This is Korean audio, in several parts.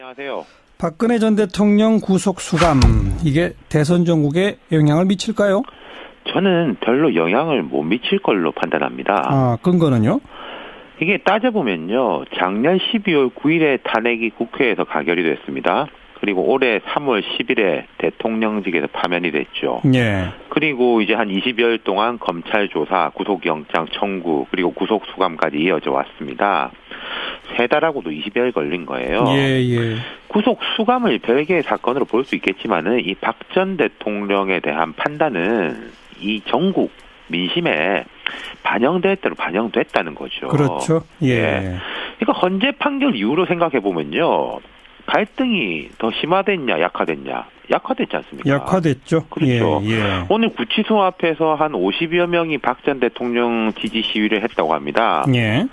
안녕하세요. 박근혜 전 대통령 구속 수감, 이게 대선 전국에 영향을 미칠까요? 저는 별로 영향을 못 미칠 걸로 판단합니다. 근거는요? 이게 따져보면요. 작년 12월 9일에 탄핵이 국회에서 가결이 됐습니다. 그리고 올해 3월 10일에 대통령직에서 파면이 됐죠. 예. 그리고 이제 한 20여일 동안 검찰 조사, 구속영장 청구, 그리고 구속 수감까지 이어져 왔습니다. 3달하고도 20여일 걸린 거예요. 예. 구속 수감을 별개의 사건으로 볼 수 있겠지만은 이 박 전 대통령에 대한 판단은 이 전국 민심에 반영될 대로 반영됐다는 거죠. 그렇죠. 예. 그러니까 헌재 판결 이후로 생각해 보면요. 갈등이 더 심화됐냐, 약화됐냐? 약화됐지 않습니까? 약화됐죠. 그렇죠. 예. 오늘 구치소 앞에서 한 50여 명이 박 전 대통령 지지 시위를 했다고 합니다. 예.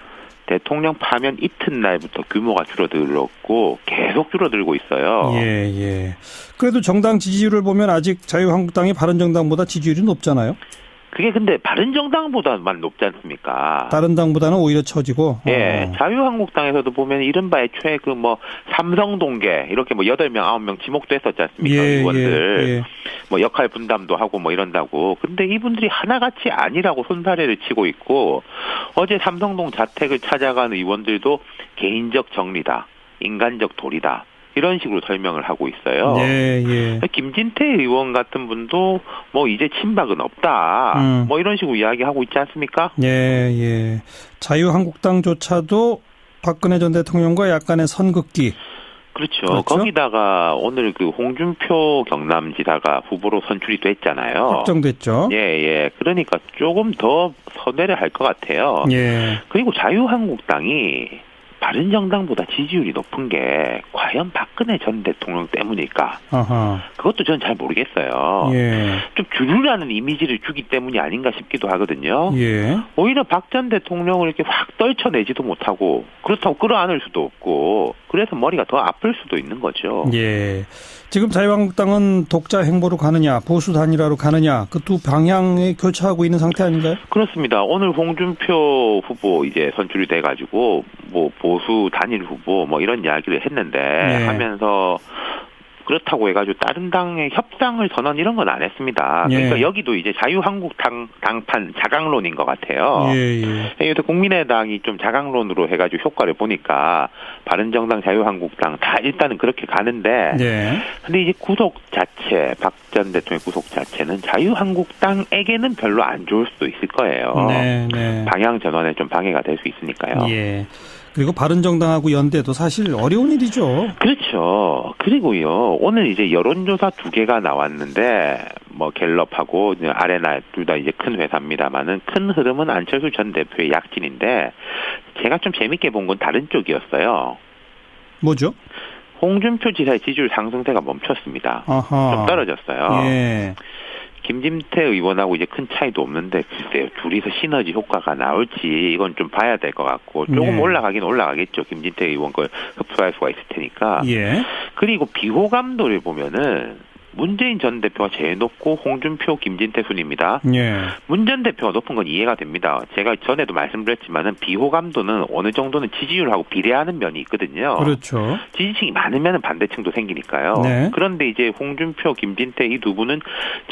대통령 파면 이튿날부터 규모가 줄어들었고 계속 줄어들고 있어요. 예. 그래도 정당 지지율을 보면 아직 자유한국당이 바른정당보다 지지율이 높잖아요. 그게 근데 바른정당보다만 높지 않습니까? 다른 당보다는 오히려 처지고. 예, 자유한국당에서도 보면 이른바 애초에 삼성동계 이렇게 8명, 9명 지목도 했었지 않습니까? 의원들. 예. 뭐 역할 분담도 하고 뭐 이런다고. 근데 이분들이 하나같이 아니라고 손사래를 치고 있고 어제 삼성동 자택을 찾아간 의원들도 개인적 정리다. 인간적 도리다. 이런 식으로 설명을 하고 있어요. 예. 김진태 의원 같은 분도 뭐 이제 친박은 없다. 뭐 이런 식으로 이야기하고 있지 않습니까? 예. 자유한국당조차도 박근혜 전 대통령과 약간의 선긋기. 그렇죠. 거기다가 오늘 홍준표 경남지사가 후보로 선출이 됐잖아요. 확정됐죠. 예. 그러니까 조금 더 선회를 할 것 같아요. 예. 그리고 자유한국당이 바른정당보다 지지율이 높은 게 과연 박근혜 전 대통령 때문일까? 그것도 저는 잘 모르겠어요. 예. 좀 주류라는 이미지를 주기 때문이 아닌가 싶기도 하거든요. 예. 오히려 박 전 대통령을 이렇게 확 떨쳐내지도 못하고 그렇다고 끌어안을 수도 없고 그래서 머리가 더 아플 수도 있는 거죠. 예. 지금 자유한국당은 독자 행보로 가느냐, 보수 단일화로 가느냐, 그 두 방향에 교차하고 있는 상태 아닌가요? 그렇습니다. 오늘 홍준표 후보 이제 선출이 돼가지고 뭐 보수 단일 후보 뭐 이런 이야기를 했는데 하면서 그렇다고 해가지고 다른 당의 협상을 선언 이런 건 안 했습니다. 그러니까 여기도 이제 자유한국당 당판 자강론인 것 같아요. 예. 국민의당이 좀 자강론으로 해가지고 효과를 보니까 바른정당, 자유한국당 다 일단은 그렇게 가는데, 근데 이제 구속 자체, 박 전 대통령 구속 자체는 자유한국당에게는 별로 안 좋을 수도 있을 거예요. 네. 방향 전환에 좀 방해가 될 수 있으니까요. 예. 그리고 바른정당하고 연대도 사실 어려운 일이죠. 그렇죠. 그리고요, 오늘 이제 여론조사 2개가 나왔는데, 뭐 갤럽하고 아레나 둘 다 이제 큰 회사입니다만은 큰 흐름은 안철수 전 대표의 약진인데, 제가 좀 재밌게 본 건 다른 쪽이었어요. 뭐죠? 홍준표 지사의 지지율 상승세가 멈췄습니다. 좀 떨어졌어요. 예. 김진태 의원하고 이제 큰 차이도 없는데 글쎄요, 둘이서 시너지 효과가 나올지 이건 좀 봐야 될 것 같고 조금 올라가긴 올라가겠죠. 김진태 의원 걸 흡수할 수가 있을 테니까. 그리고 비호감도를 보면은 문재인 전 대표가 제일 높고 홍준표, 김진태 순입니다. 문 전 대표가 높은 건 이해가 됩니다. 제가 전에도 말씀드렸지만은 비호감도는 어느 정도는 지지율하고 비례하는 면이 있거든요. 그렇죠. 지지층이 많으면 반대층도 생기니까요. 그런데 이제 홍준표, 김진태 이 두 분은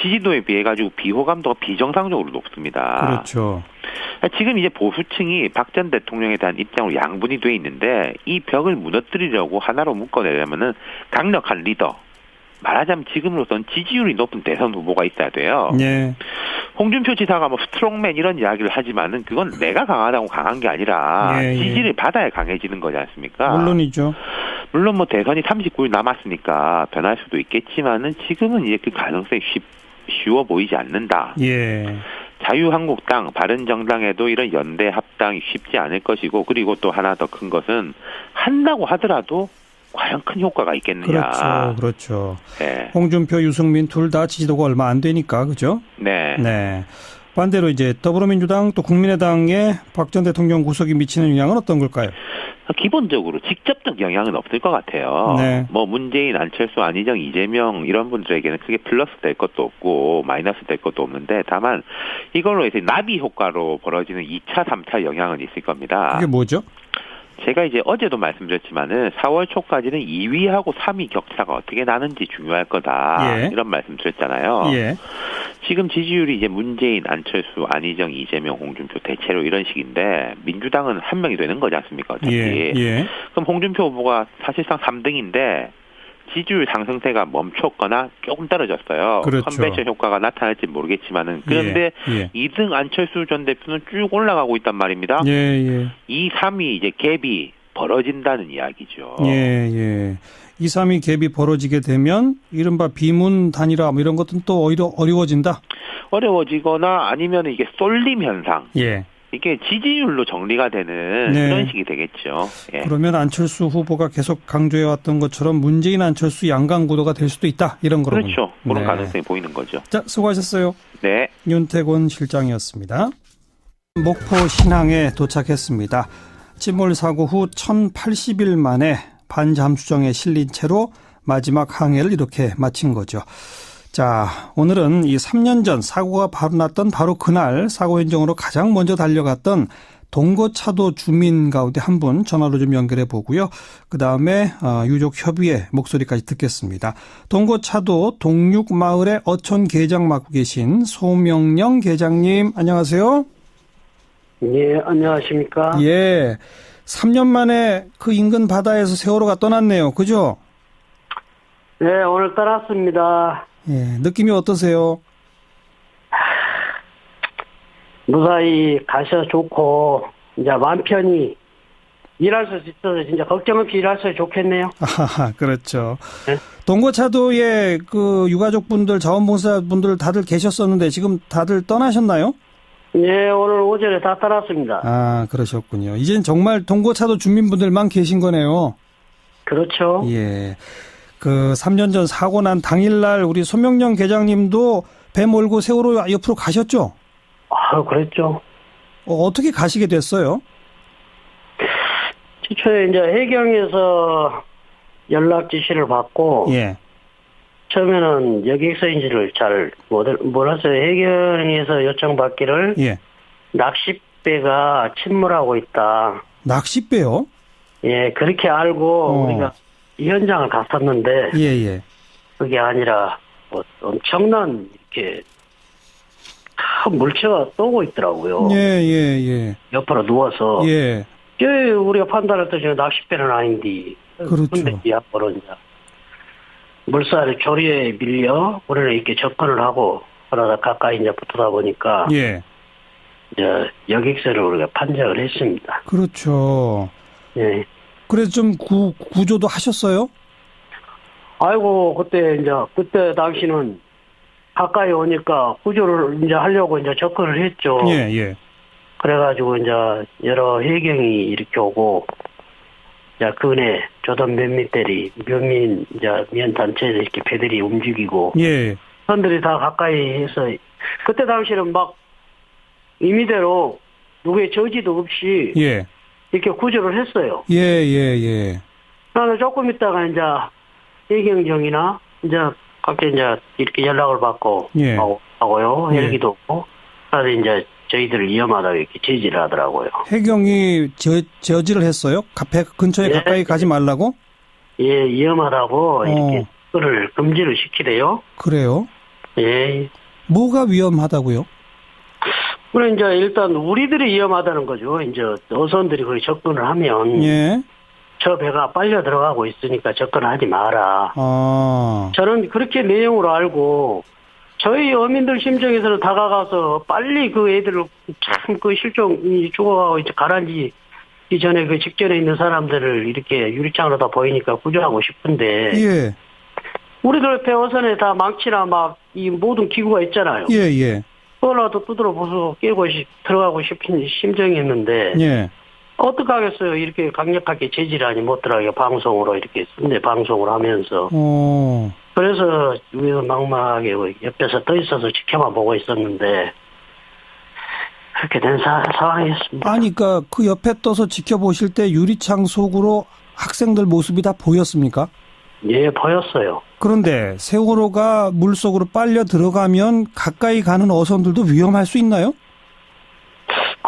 지지도에 비해 가지고 비호감도가 비정상적으로 높습니다. 그렇죠. 지금 이제 보수층이 박 전 대통령에 대한 입장으로 양분이 돼 있는데 이 벽을 무너뜨리려고 하나로 묶어내려면은 강력한 리더. 말하자면 지금으로선 지지율이 높은 대선 후보가 있어야 돼요. 홍준표 지사가 뭐 스트롱맨 이런 이야기를 하지만은 그건 내가 강하다고 강한 게 아니라 지지를 받아야 강해지는 거지 않습니까? 물론이죠. 물론 뭐 대선이 39일 남았으니까 변할 수도 있겠지만은 지금은 이제 그 가능성이 쉬워 보이지 않는다. 자유한국당, 바른정당에도 이런 연대 합당이 쉽지 않을 것이고 그리고 또 하나 더 큰 것은 한다고 하더라도 과연 큰 효과가 있겠느냐. 그렇죠. 홍준표, 유승민 둘 다 지지도가 얼마 안 되니까, 그죠? 네. 반대로 이제 더불어민주당 또 국민의당의 박 전 대통령 구속이 미치는 영향은 어떤 걸까요? 기본적으로 직접적 영향은 없을 것 같아요. 뭐 문재인, 안철수, 안희정, 이재명 이런 분들에게는 크게 플러스 될 것도 없고 마이너스 될 것도 없는데 다만 이걸로 이제 나비 효과로 벌어지는 2차, 3차 영향은 있을 겁니다. 그게 뭐죠? 제가 이제 어제도 말씀드렸지만은 4월 초까지는 2위하고 3위 격차가 어떻게 나는지 중요할 거다. 예. 이런 말씀드렸잖아요. 예. 지금 지지율이 이제 문재인, 안철수, 안희정, 이재명, 홍준표 대체로 이런 식인데 민주당은 한 명이 되는 거지 않습니까? 어차피. 예. 예. 그럼 홍준표 후보가 사실상 3등인데 지지율 상승세가 멈췄거나 조금 떨어졌어요. 그렇죠. 컨벤션 효과가 나타날지 모르겠지만은 그런데 예. 2등 안철수 전 대표는 쭉 올라가고 있단 말입니다. 예. 예. 2, 3위 이제 갭이 벌어진다는 이야기죠. 예. 예. 2, 3위 갭이 벌어지게 되면 이른바 비문 단일화 뭐 이런 것들은 또 오히려 어려워진다. 어려워지거나 아니면 이게 쏠림 현상. 예. 이게 지지율로 정리가 되는 네. 그런 식이 되겠죠. 예. 그러면 안철수 후보가 계속 강조해왔던 것처럼 문재인 안철수 양강 구도가 될 수도 있다. 이런 거로군요. 그렇죠. 그런 네. 가능성이 보이는 거죠. 자, 수고하셨어요. 네. 윤태곤 실장이었습니다. 목포 신항에 도착했습니다. 침몰 사고 후 1080일 만에 반st함수정에 실린 채로 마지막 항해를 이렇게 마친 거죠. 자, 오늘은 이 3년 전 사고가 바로 났던 바로 그날 사고 현장으로 가장 먼저 달려갔던 동거차도 주민 가운데 한 분 전화로 좀 연결해 보고요. 그다음에 유족 협의회 목소리까지 듣겠습니다. 동거차도 동육마을의 어촌 계장 맡고 계신 소명령 계장님 안녕하세요. 예, 안녕하십니까. 예, 3년 만에 그 인근 바다에서 세월호가 떠났네요. 그죠? 네, 오늘 떠났습니다. 예, 느낌이 어떠세요? 무사히 가셔 좋고, 이제 마음 편히 일할 수 있어서 진짜 걱정 없이 일할 수 좋겠네요. 아, 그렇죠. 네? 동거차도에 그 유가족분들, 자원봉사분들 다들 계셨었는데 지금 다들 떠나셨나요? 예, 오늘 오전에 다 떠났습니다. 아, 그러셨군요. 이젠 정말 동거차도 주민분들만 계신 거네요. 그렇죠. 예. 그 3년 전 사고 난 당일날 우리 소명령 계장님도 배 몰고 세월호 옆으로 가셨죠? 아, 그랬죠. 어떻게 가시게 됐어요? 최초에 이제 해경에서 연락 지시를 받고, 예. 처음에는 여객선인지를 잘 몰랐어요. 해경에서 요청받기를, 예. 낚싯배가 침몰하고 있다. 낚싯배요? 예, 그렇게 알고 우리가 이 현장을 갔었는데, 예, 예. 그게 아니라 뭐 엄청난 이렇게 큰 물체가 쏘고 있더라고요. 예, 예, 예. 옆으로 누워서. 예. 우리가 판단했던 지금 낚싯배는 아닌데. 그렇죠. 근데 앞으로 이제 물살이 조리에 밀려 우리는 이렇게 접근을 하고 그러다 가까이 이제 붙어다 보니까 예. 이제 여객선을 우리가 판정을 했습니다. 그렇죠. 예. 그래서 좀 구조도 하셨어요? 아이고, 그때 당시는 가까이 오니까 구조를 이제 하려고 이제 접근을 했죠. 예, 예. 그래가지고 이제 여러 해경이 이렇게 오고, 이제 근해 조던 면밀들이 면민 이제 면 단체에서 이렇게 배들이 움직이고, 예. 선들이 다 가까이 해서 그때 당시는 막 임의대로 누구의 저지도 없이 예. 이렇게 구조를 했어요. 예, 예, 예. 나는 조금 있다가 이제 해경정이나 이제 각자 이제 이렇게 연락을 받고 예. 하고요. 예. 헬기도 없고. 그래서 이제 저희들을 위험하다고 이렇게 제지를 하더라고요. 해경이 저지를 했어요? 배 근처에 예. 가까이 가지 말라고? 예, 위험하다고 이렇게 그걸 금지를 시키래요. 그래요? 예. 뭐가 위험하다고요? 그래 이제 일단 우리들이 위험하다는 거죠. 이제 어선들이 거기 접근을 하면 예. 저 배가 빨려 들어가고 있으니까 접근하지 마라. 아. 저는 그렇게 내용으로 알고 저희 어민들 심정에서는 다가가서 빨리 그 애들을 참 그 실종이 죽어가고 이제 가라앉기 전에 그 직전에 있는 사람들을 이렇게 유리창으로 다 보이니까 구조하고 싶은데. 예. 우리들 배 어선에 다 망치나 막 이 모든 기구가 있잖아요. 예, 예. 그걸라도 두드려 부수고 깨고 들어가고 싶은 심정이었는데. 예. 어떻게 하겠어요? 이렇게 강력하게 제지라니 못 들어가게 방송으로 이렇게 순대 방송을 하면서. 그래서 위에서 막막하게 옆에서 떠 있어서 지켜만 보고 있었는데 그렇게 된 상황이었습니다. 아니, 그러니까 그 옆에 떠서 지켜보실 때 유리창 속으로 학생들 모습이 다 보였습니까? 예, 보였어요. 그런데 세월호가 물속으로 빨려 들어가면 가까이 가는 어선들도 위험할 수 있나요?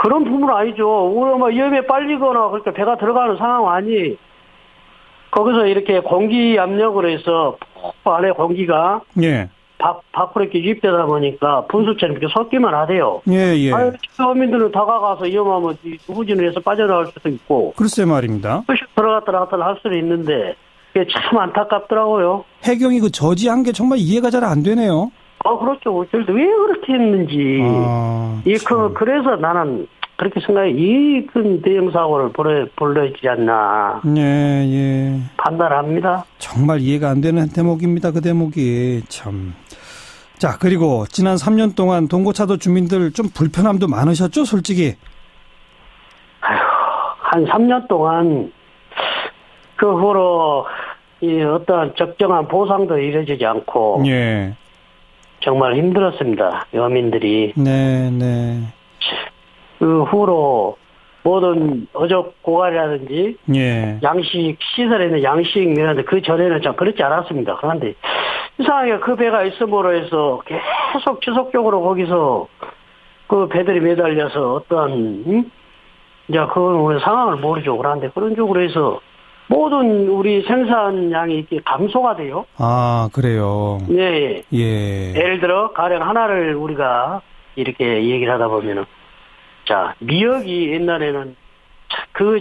그런 부분은 아니죠. 우리 뭐 위험에 빨리거나 그렇게 배가 들어가는 상황 아니. 거기서 이렇게 공기 압력으로 해서 안에 공기가 예. 밖으로 이렇게 유입되다 보니까 분수처럼 이렇게 섞기만 하대요. 예, 예. 시민들은 다가가서 위험하면 후진을 해서 빠져나갈 수도 있고. 글쎄 말입니다. 들어갔다 나왔다 할 수도 있는데 그게 참 안타깝더라고요. 해경이 그 저지한 게 정말 이해가 잘 안 되네요. 그렇죠. 저도 왜 그렇게 했는지. 그래서 나는 그렇게 생각해. 이 큰 대형 사고를 벌어지지 않나. 예, 예. 판단합니다. 정말 이해가 안 되는 대목입니다. 그 대목이 참. 자, 그리고 지난 3년 동안 동고차도 주민들 좀 불편함도 많으셨죠, 솔직히? 한 3년 동안 그 후로 이 어떠한 적정한 보상도 이루어지지 않고. 예. 정말 힘들었습니다. 여민들이. 네, 네. 그 후로 모든 어족 고갈이라든지 예. 양식 시설에 있는 양식 면허인데 그 전에는 좀 그렇지 않았습니다. 그런데 이상하게 그 배가 있음으로 해서 계속 지속적으로 거기서 그 배들이 매달려서 어떠한 이제 그건 우리 상황을 모르죠. 그런데 그런 쪽으로 해서 모든 우리 생산량이 이렇게 감소가 돼요. 아, 그래요. 네. 예. 예를 들어 가령 하나를 우리가 이렇게 얘기를 하다 보면은 자, 미역이 옛날에는 그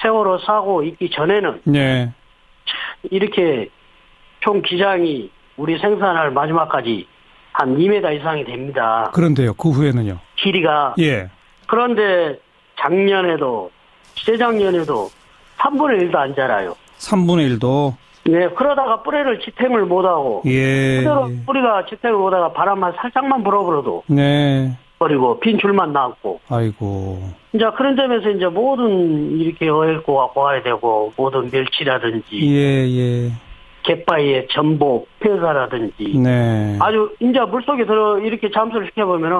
세월호 사고 있기 전에는 네. 이렇게 총 기장이 우리 생산할 마지막까지 한 2m 이상이 됩니다. 그런데요. 그 후에는요. 길이가. 예. 그런데 작년에도 재작년에도 3분의 1도 안 자라요. 3분의 1도. 네, 그러다가 뿌리를 지탱을 못하고. 예. 그대로 뿌리가 지탱을 못하다가 바람만 살짝만 불어버려도. 네. 버리고 빈 줄만 남고. 아이고. 이제 그런 점에서 이제 모든 이렇게 어획고가 고갈이 되고 모든 멸치라든지. 예. 갯바위의 전복, 폐사라든지. 네. 아주 이제 물속에 들어 이렇게 잠수를 시켜보면은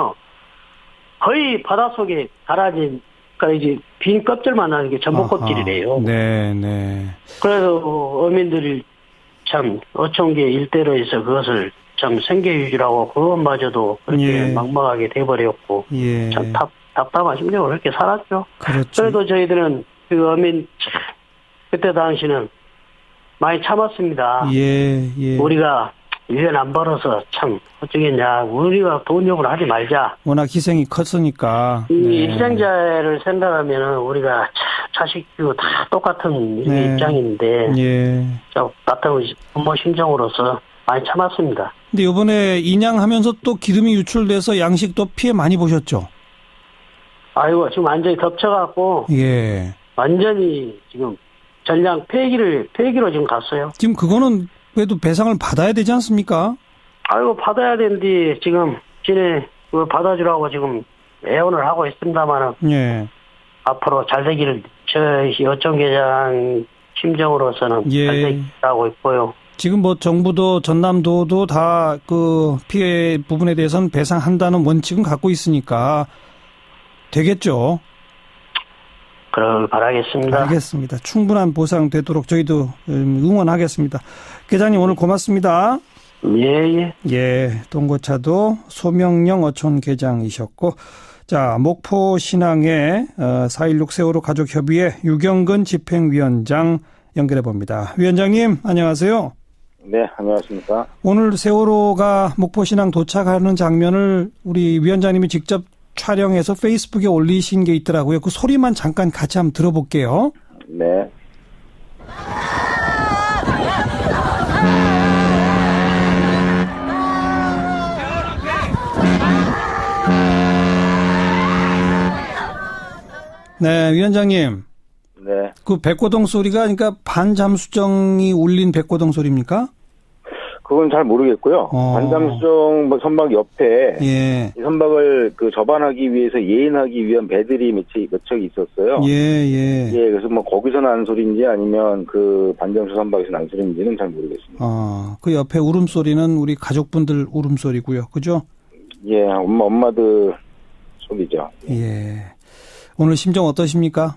거의 바닷속에 가라진 그러니까 이제 빈 껍질만 나는 게 전복 껍질이래요. 네. 그래서 어민들이 참 어촌계 일대로 해서 그것을 참 생계유지라고 그것마저도 그렇게 막막하게 돼버렸고 참 답답하십니다. 그렇게 살았죠. 그렇죠. 그래도 저희들은 그 어민 그때 당시는 많이 참았습니다. 예. 우리가 1년 안 벌어서 참 어쩌겠냐. 우리가 돈 욕을 하지 말자. 워낙 희생이 컸으니까. 이 희생자를 생각하면 우리가 자식 키우고 다 똑같은 입장인데 같은 부모 심정으로서 많이 참았습니다. 근데 이번에 인양하면서 또 기름이 유출돼서 양식도 피해 많이 보셨죠? 아이고 지금 완전히 덮쳐갖고 완전히 지금 전량 폐기로 지금 갔어요. 지금 그거는 그래도 배상을 받아야 되지 않습니까? 아이고 받아야 되는데 지금 받아주라고 지금 애원을 하고 있습니다만은 앞으로 잘 되기를 저희 어촌계장 심정으로서는 잘 되기라고 있고요. 지금 뭐 정부도 전남도도 다 그 피해 부분에 대해서는 배상한다는 원칙은 갖고 있으니까 되겠죠. 그럴 바라겠습니다. 알겠습니다. 충분한 보상 되도록 저희도 응원하겠습니다. 계장님 오늘 고맙습니다. 예. 동고차도 소명영 어촌 계장이셨고, 자 목포 신항의 4.16 세월호 가족협의회 유경근 집행위원장 연결해 봅니다. 위원장님 안녕하세요. 네, 안녕하십니까. 오늘 세월호가 목포 신항 도착하는 장면을 우리 위원장님이 직접 촬영해서 페이스북에 올리신 게 있더라고요. 그 소리만 잠깐 같이 한번 들어볼게요. 네. 네, 위원장님. 네. 그 백고동 소리가 그러니까 반잠수정이 울린 백고동 소리입니까? 그건 잘 모르겠고요. 반잠수정 선박 옆에 이 선박을 그 접안하기 위해서 예인하기 위한 배들이 몇 척이 있었어요. 그래서 뭐 거기서 난 소리인지 아니면 그 반잠수 선박에서 난 소리인지는 잘 모르겠습니다. 그 옆에 울음소리는 우리 가족분들 울음소리고요. 그죠? 예, 엄마들 소리죠. 예. 오늘 심정 어떠십니까?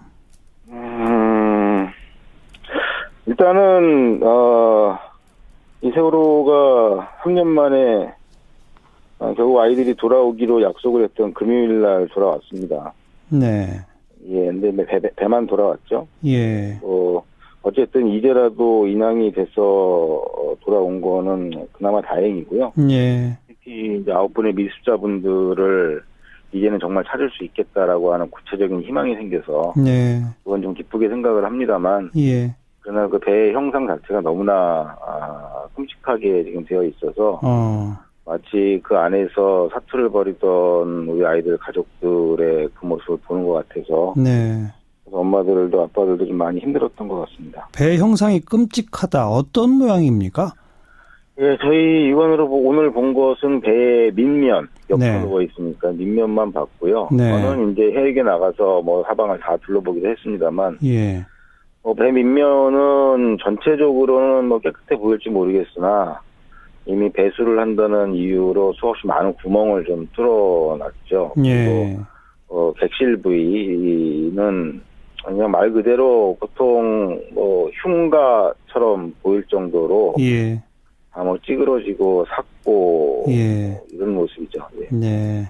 일단은 이 세월호가 3년 만에 결국 아이들이 돌아오기로 약속을 했던 금요일 날 돌아왔습니다. 네. 예, 근데 배만 돌아왔죠. 예. 어쨌든 이제라도 인양이 돼서 돌아온 거는 그나마 다행이고요. 예. 특히 이제 9분의 미수자분들을 이제는 정말 찾을 수 있겠다라고 하는 구체적인 희망이 생겨서 네. 그건 좀 기쁘게 생각을 합니다만 예. 그러나 그 배 형상 자체가 너무나 끔찍하게 지금 되어 있어서 마치 그 안에서 사투를 벌이던 우리 아이들 가족들의 그 모습을 보는 것 같아서 네. 엄마들도 아빠들도 좀 많이 힘들었던 것 같습니다. 배 형상이 끔찍하다. 어떤 모양입니까? 예, 저희 육안으로 오늘 본 것은 배의 밑면 옆으로 네. 누워 있으니까 밑면만 봤고요. 네. 저는 이제 해역에 나가서 뭐 사방을 다 둘러보기도 했습니다만, 예. 배 밑면은 전체적으로는 뭐 깨끗해 보일지 모르겠으나 이미 배수를 한다는 이유로 수없이 많은 구멍을 좀 뚫어놨죠. 예. 그리고 객실 부위는 그냥 말 그대로 보통 뭐 흉가처럼 보일 정도로 예. 다 뭐 찌그러지고 삭고 예. 이런 모습이죠. 예. 네.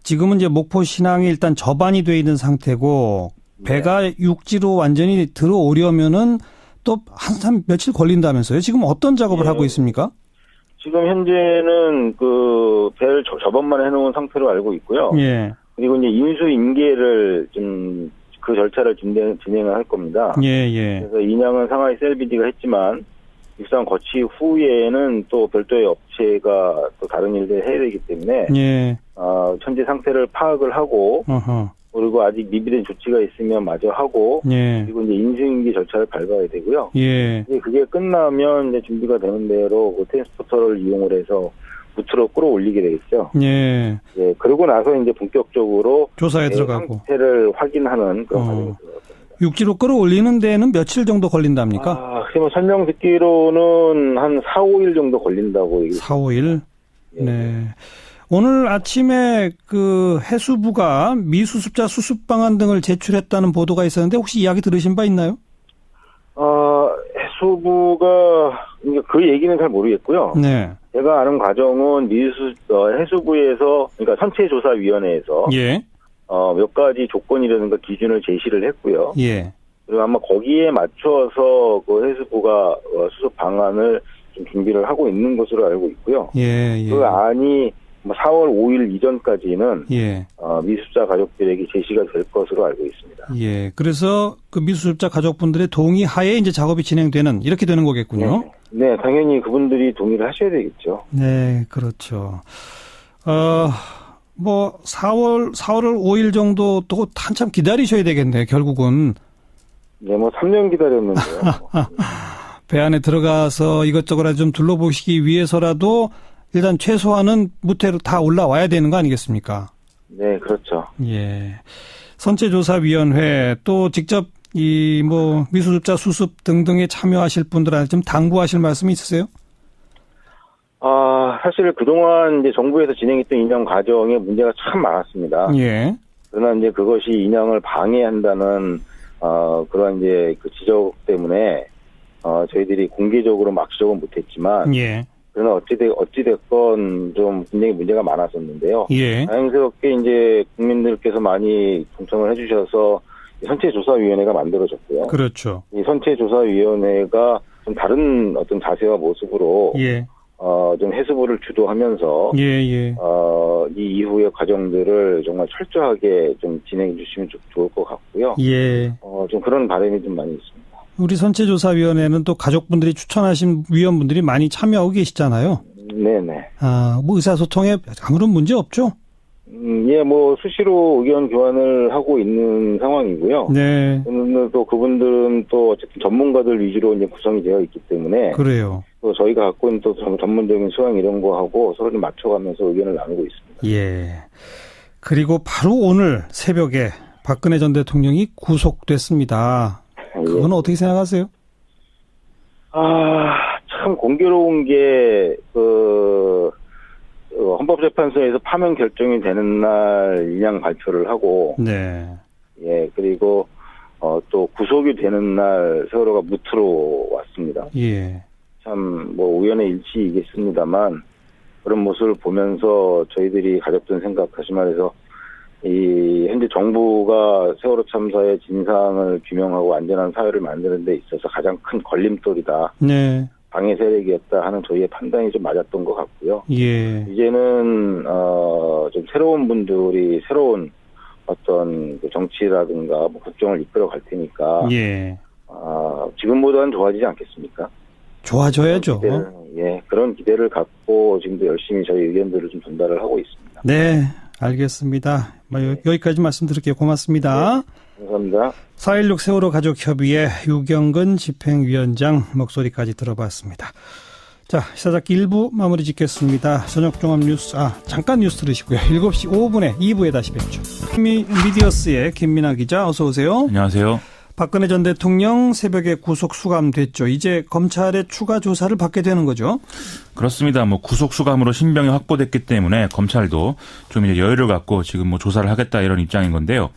지금은 이제 목포 신항이 일단 접안이 돼 있는 상태고 배가 육지로 완전히 들어오려면은 또 며칠 걸린다면서요? 지금 어떤 작업을 하고 있습니까? 지금 현재는 그 배를 접안만 해놓은 상태로 알고 있고요. 예. 그리고 이제 인수인계를 좀 그 절차를 진행을 할 겁니다. 예. 그래서 인양은 상하이 셀비디가 했지만 입상 거치 후에는 또 별도의 업체가 또 다른 일들을 해야 되기 때문에 예. 현재 상태를 파악을 하고 그리고 아직 미비된 조치가 있으면 마저 하고 예. 그리고 이제 인수인계 절차를 밟아야 되고요. 예. 이제 그게 끝나면 이제 준비가 되는 대로 그 트랜스포터를 이용을 해서 무트로 끌어올리게 되겠죠. 예. 예. 그러고 나서 이제 본격적으로 조사에 들어가고 상태를 확인하는 그런 과정이 들어갑니다. 육지로 끌어올리는 데는 며칠 정도 걸린답니까? 뭐 설명 듣기로는 한 4, 5일 정도 걸린다고 얘기했습니다. 4, 5일? 예. 네. 오늘 아침에 그 해수부가 미수습자 수습 방안 등을 제출했다는 보도가 있었는데 혹시 이야기 들으신 바 있나요? 해수부가 그 얘기는 잘 모르겠고요. 네. 제가 아는 과정은 해수부에서 그러니까 선체조사위원회에서 예. 몇 가지 조건이라든가 기준을 제시를 했고요. 예. 그리고 아마 거기에 맞춰서 그 해수부가 수습 방안을 좀 준비를 하고 있는 것으로 알고 있고요. 예. 그 안이 4월 5일 이전까지는 예. 미수습자 가족들에게 제시가 될 것으로 알고 있습니다. 예. 그래서 그 미수습자 가족분들의 동의 하에 이제 작업이 진행되는 이렇게 되는 거겠군요. 네, 당연히 그분들이 동의를 하셔야 되겠죠. 네, 그렇죠. 뭐 4월 5일 정도 또 한참 기다리셔야 되겠네요. 결국은. 네, 뭐 3년 기다렸는데요. 배 안에 들어가서 이것저것 좀 둘러보시기 위해서라도 일단 최소한은 무태로 다 올라와야 되는 거 아니겠습니까? 네, 그렇죠. 예. 선체조사위원회 또 직접 이 뭐 미수습자 수습 등등에 참여하실 분들한테 좀 당부하실 말씀이 있으세요? 사실 그동안 이제 정부에서 진행했던 인양 과정에 문제가 참 많았습니다. 예. 그러나 이제 그것이 인양을 방해한다는 그런 이제 그 지적 때문에 저희들이 공개적으로 막 지적은 못했지만, 예. 그러나 어찌됐건 좀 굉장히 문제가 많았었는데요. 예. 다행스럽게 이제 국민들께서 많이 동참을 해주셔서 선체조사위원회가 만들어졌고요. 그렇죠. 이 선체조사위원회가 좀 다른 어떤 자세와 모습으로 예. 좀 해수부를 주도하면서 예. 이 이후의 과정들을 정말 철저하게 좀 진행해 주시면 좋을 것 같고요. 예. 좀 그런 바람이 좀 많이 있습니다. 우리 선체조사위원회는 또 가족분들이 추천하신 위원분들이 많이 참여하고 계시잖아요. 네네. 뭐 의사소통에 아무런 문제 없죠? 예, 뭐 수시로 의견 교환을 하고 있는 상황이고요. 네. 또 그분들은 또 어쨌든 전문가들 위주로 이제 구성이 되어 있기 때문에. 그래요. 또 저희가 갖고 있는 또 전문적인 소양 이런 거 하고 서로 좀 맞춰가면서 의견을 나누고 있습니다. 예. 그리고 바로 오늘 새벽에 박근혜 전 대통령이 구속됐습니다. 그건 예. 어떻게 생각하세요? 참 공교로운 게 헌법재판소에서 파면 결정이 되는 날 인양 발표를 하고, 네. 예, 그리고 또 구속이 되는 날 세월호가 무트로 왔습니다. 예. 참 뭐 우연의 일치이겠습니다만 그런 모습을 보면서 저희들이 가졌던 생각, 다시 말해서 이 현재 정부가 세월호 참사의 진상을 규명하고 안전한 사회를 만드는 데 있어서 가장 큰 걸림돌이다. 네. 방해 세력이었다 하는 저희의 판단이 좀 맞았던 것 같고요. 예. 이제는 좀 새로운 분들이 새로운 어떤 정치라든가 뭐 국정을 이끌어 갈 테니까 예. 지금보다는 좋아지지 않겠습니까? 좋아져야죠. 그런 기대를 갖고 지금도 열심히 저희 의견들을 좀 전달을 하고 있습니다. 네, 알겠습니다. 여기까지 말씀드릴게요. 고맙습니다. 네, 감사합니다. 4.16 세월호 가족협의회 유경근 집행위원장 목소리까지 들어봤습니다. 자, 시사잡기 1부 마무리 짓겠습니다. 저녁 종합 뉴스, 잠깐 뉴스 들으시고요. 7시 5분에 2부에 다시 뵙죠. 미디어스의 김민아 기자, 어서 오세요. 안녕하세요. 박근혜 전 대통령 새벽에 구속 수감됐죠. 이제 검찰의 추가 조사를 받게 되는 거죠. 그렇습니다. 구속 수감으로 신병이 확보됐기 때문에 검찰도 좀 이제 여유를 갖고 지금 조사를 하겠다 이런 입장인 건데요.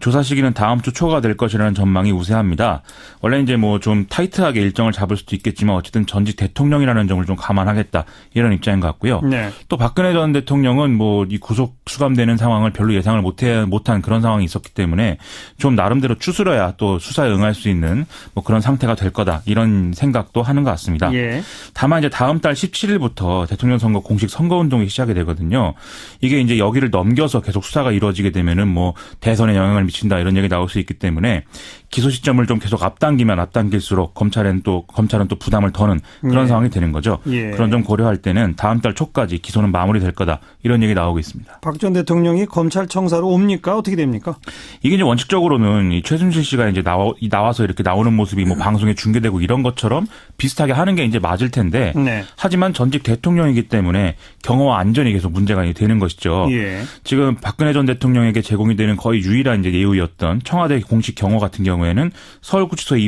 조사 시기는 다음 주 초가 될 것이라는 전망이 우세합니다. 원래 이제 좀 타이트하게 일정을 잡을 수도 있겠지만 어쨌든 전직 대통령이라는 점을 좀 감안하겠다 이런 입장인 것 같고요. 네. 또 박근혜 전 대통령은 이 구속 수감되는 상황을 별로 예상을 못한 그런 상황이 있었기 때문에 좀 나름대로 추스려야 또 수사에 응할 수 있는 그런 상태가 될 거다 이런 생각도 하는 것 같습니다. 예. 다만 이제 다음 달 17일부터 대통령 선거 공식 선거 운동이 시작이 되거든요. 이게 이제 여기를 넘겨서 계속 수사가 이루어지게 되면은 대선에 영향을 미친다 이런 얘기 나올 수 있기 때문에 기소 시점을 좀 계속 앞당기면 앞당길수록 검찰은 또 부담을 더는 그런 상황이 되는 거죠. 예. 그런 점 고려할 때는 다음 달 초까지 기소는 마무리될 거다 이런 얘기 나오고 있습니다. 박 전 대통령이 검찰청사로 옵니까? 어떻게 됩니까? 이게 이제 원칙적으로는 이 최순실 씨가 이제 나와서 이렇게 나오는 모습이 방송에 중계되고 이런 것처럼 비슷하게 하는 게 이제 맞을 텐데 네. 하지만 전직 대통령이기 때문에 경호와 안전이 계속 문제가 되는 것이죠. 예. 지금 박근혜 전 대통령에게 제공이 되는 거의 유일한 이제 예우였던 청와대 공식 경호 같은 경우에는 서울구치소에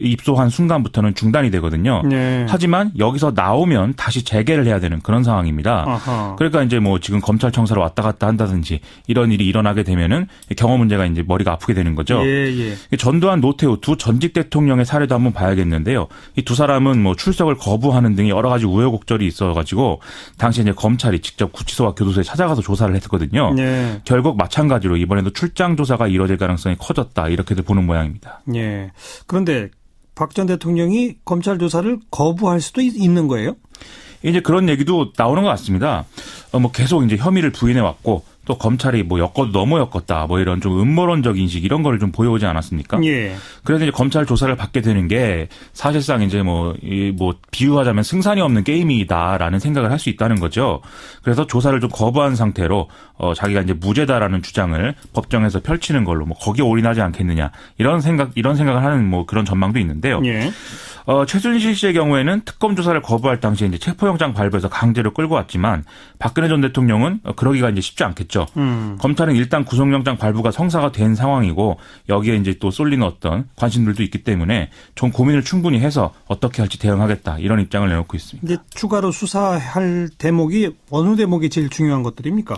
입소한 순간부터는 중단이 되거든요. 네. 하지만 여기서 나오면 다시 재개를 해야 되는 그런 상황입니다. 아하. 그러니까 이제 지금 검찰청사로 왔다 갔다 한다든지 이런 일이 일어나게 되면은 경호 문제가 이제 머리가 아프게 되는 거죠. 예. 전두환, 노태우 두 전직 대통령의 사례도 한번 봐야겠는데요. 이 두 사람은 출석을 거부하는 등의 여러 가지 우여곡절이 있어가지고 당시 이제 검찰이 직접 구치소와 교도소에 찾아가서 조사를 했거든요. 네. 결국 마찬가지로 이번에도 출장 조사가 이뤄질 가능성이 커졌다 이렇게도 보는 모양입니다. 예. 그런데 박 전 대통령이 검찰 조사를 거부할 수도 있는 거예요? 이제 그런 얘기도 나오는 것 같습니다. 계속 이제 혐의를 부인해 왔고 또 검찰이 엮어도 너무 엮었다 이런 좀 음모론적 인식 이런 거를 좀 보여오지 않았습니까? 예. 그래서 이제 검찰 조사를 받게 되는 게 사실상 이제 비유하자면 승산이 없는 게임이다라는 생각을 할 수 있다는 거죠. 그래서 조사를 좀 거부한 상태로 자기가 이제 무죄다라는 주장을 법정에서 펼치는 걸로 거기에 올인하지 않겠느냐 이런 생각을 하는 그런 전망도 있는데요. 예. 최순실 씨의 경우에는 특검 조사를 거부할 당시에 이제 체포영장 발부해서 강제로 끌고 왔지만 박근혜 전 대통령은 그러기가 이제 쉽지 않겠죠. 검찰은 일단 구속영장 발부가 성사가 된 상황이고 여기에 이제 또 쏠리는 어떤 관심들도 있기 때문에 좀 고민을 충분히 해서 어떻게 할지 대응하겠다 이런 입장을 내놓고 있습니다. 근데 추가로 수사할 대목이 어느 대목이 제일 중요한 것들입니까?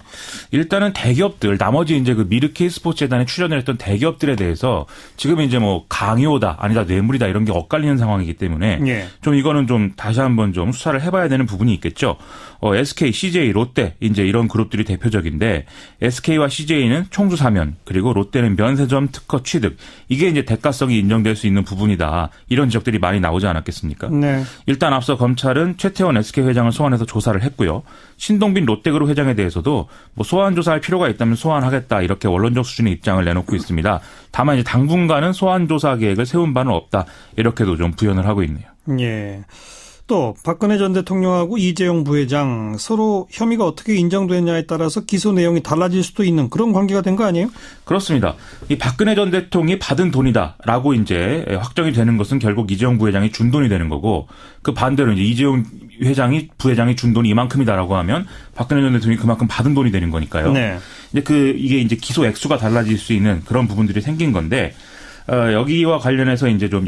일단은 대기업들 나머지 이제 미르케이 스포츠재단에 출연을 했던 대기업들에 대해서 지금 이제 강요다 아니다 뇌물이다 이런 게 엇갈리는 상황이기 때문에 예. 좀 이거는 좀 다시 한번 좀 수사를 해봐야 되는 부분이 있겠죠. SK, CJ, 롯데 이제 이런 그룹들이 대표적인데 SK와 CJ는 총수 사면 그리고 롯데는 면세점 특허 취득 이게 이제 대가성이 인정될 수 있는 부분이다 이런 지적들이 많이 나오지 않았겠습니까? 네. 일단 앞서 검찰은 최태원 SK 회장을 소환해서 조사를 했고요. 신동빈 롯데그룹 회장에 대해서도 소환 조사할 필요가 있다면 소환하겠다 이렇게 원론적 수준의 입장을 내놓고 있습니다. 다만 이제 당분간은 소환 조사 계획을 세운 바는 없다 이렇게도 좀 부연을 하고 있네요. 예. 또 박근혜 전 대통령하고 이재용 부회장 서로 혐의가 어떻게 인정되느냐에 따라서 기소 내용이 달라질 수도 있는 그런 관계가 된 거 아니에요? 그렇습니다. 이 박근혜 전 대통령이 받은 돈이다라고 이제 확정이 되는 것은 결국 이재용 부회장이 준 돈이 되는 거고 그 반대로 이제 이재용 부회장이 준 돈이 이만큼이다라고 하면 박근혜 전 대통령이 그만큼 받은 돈이 되는 거니까요. 네. 이게 이제 기소 액수가 달라질 수 있는 그런 부분들이 생긴 건데. 여기와 관련해서 이제 좀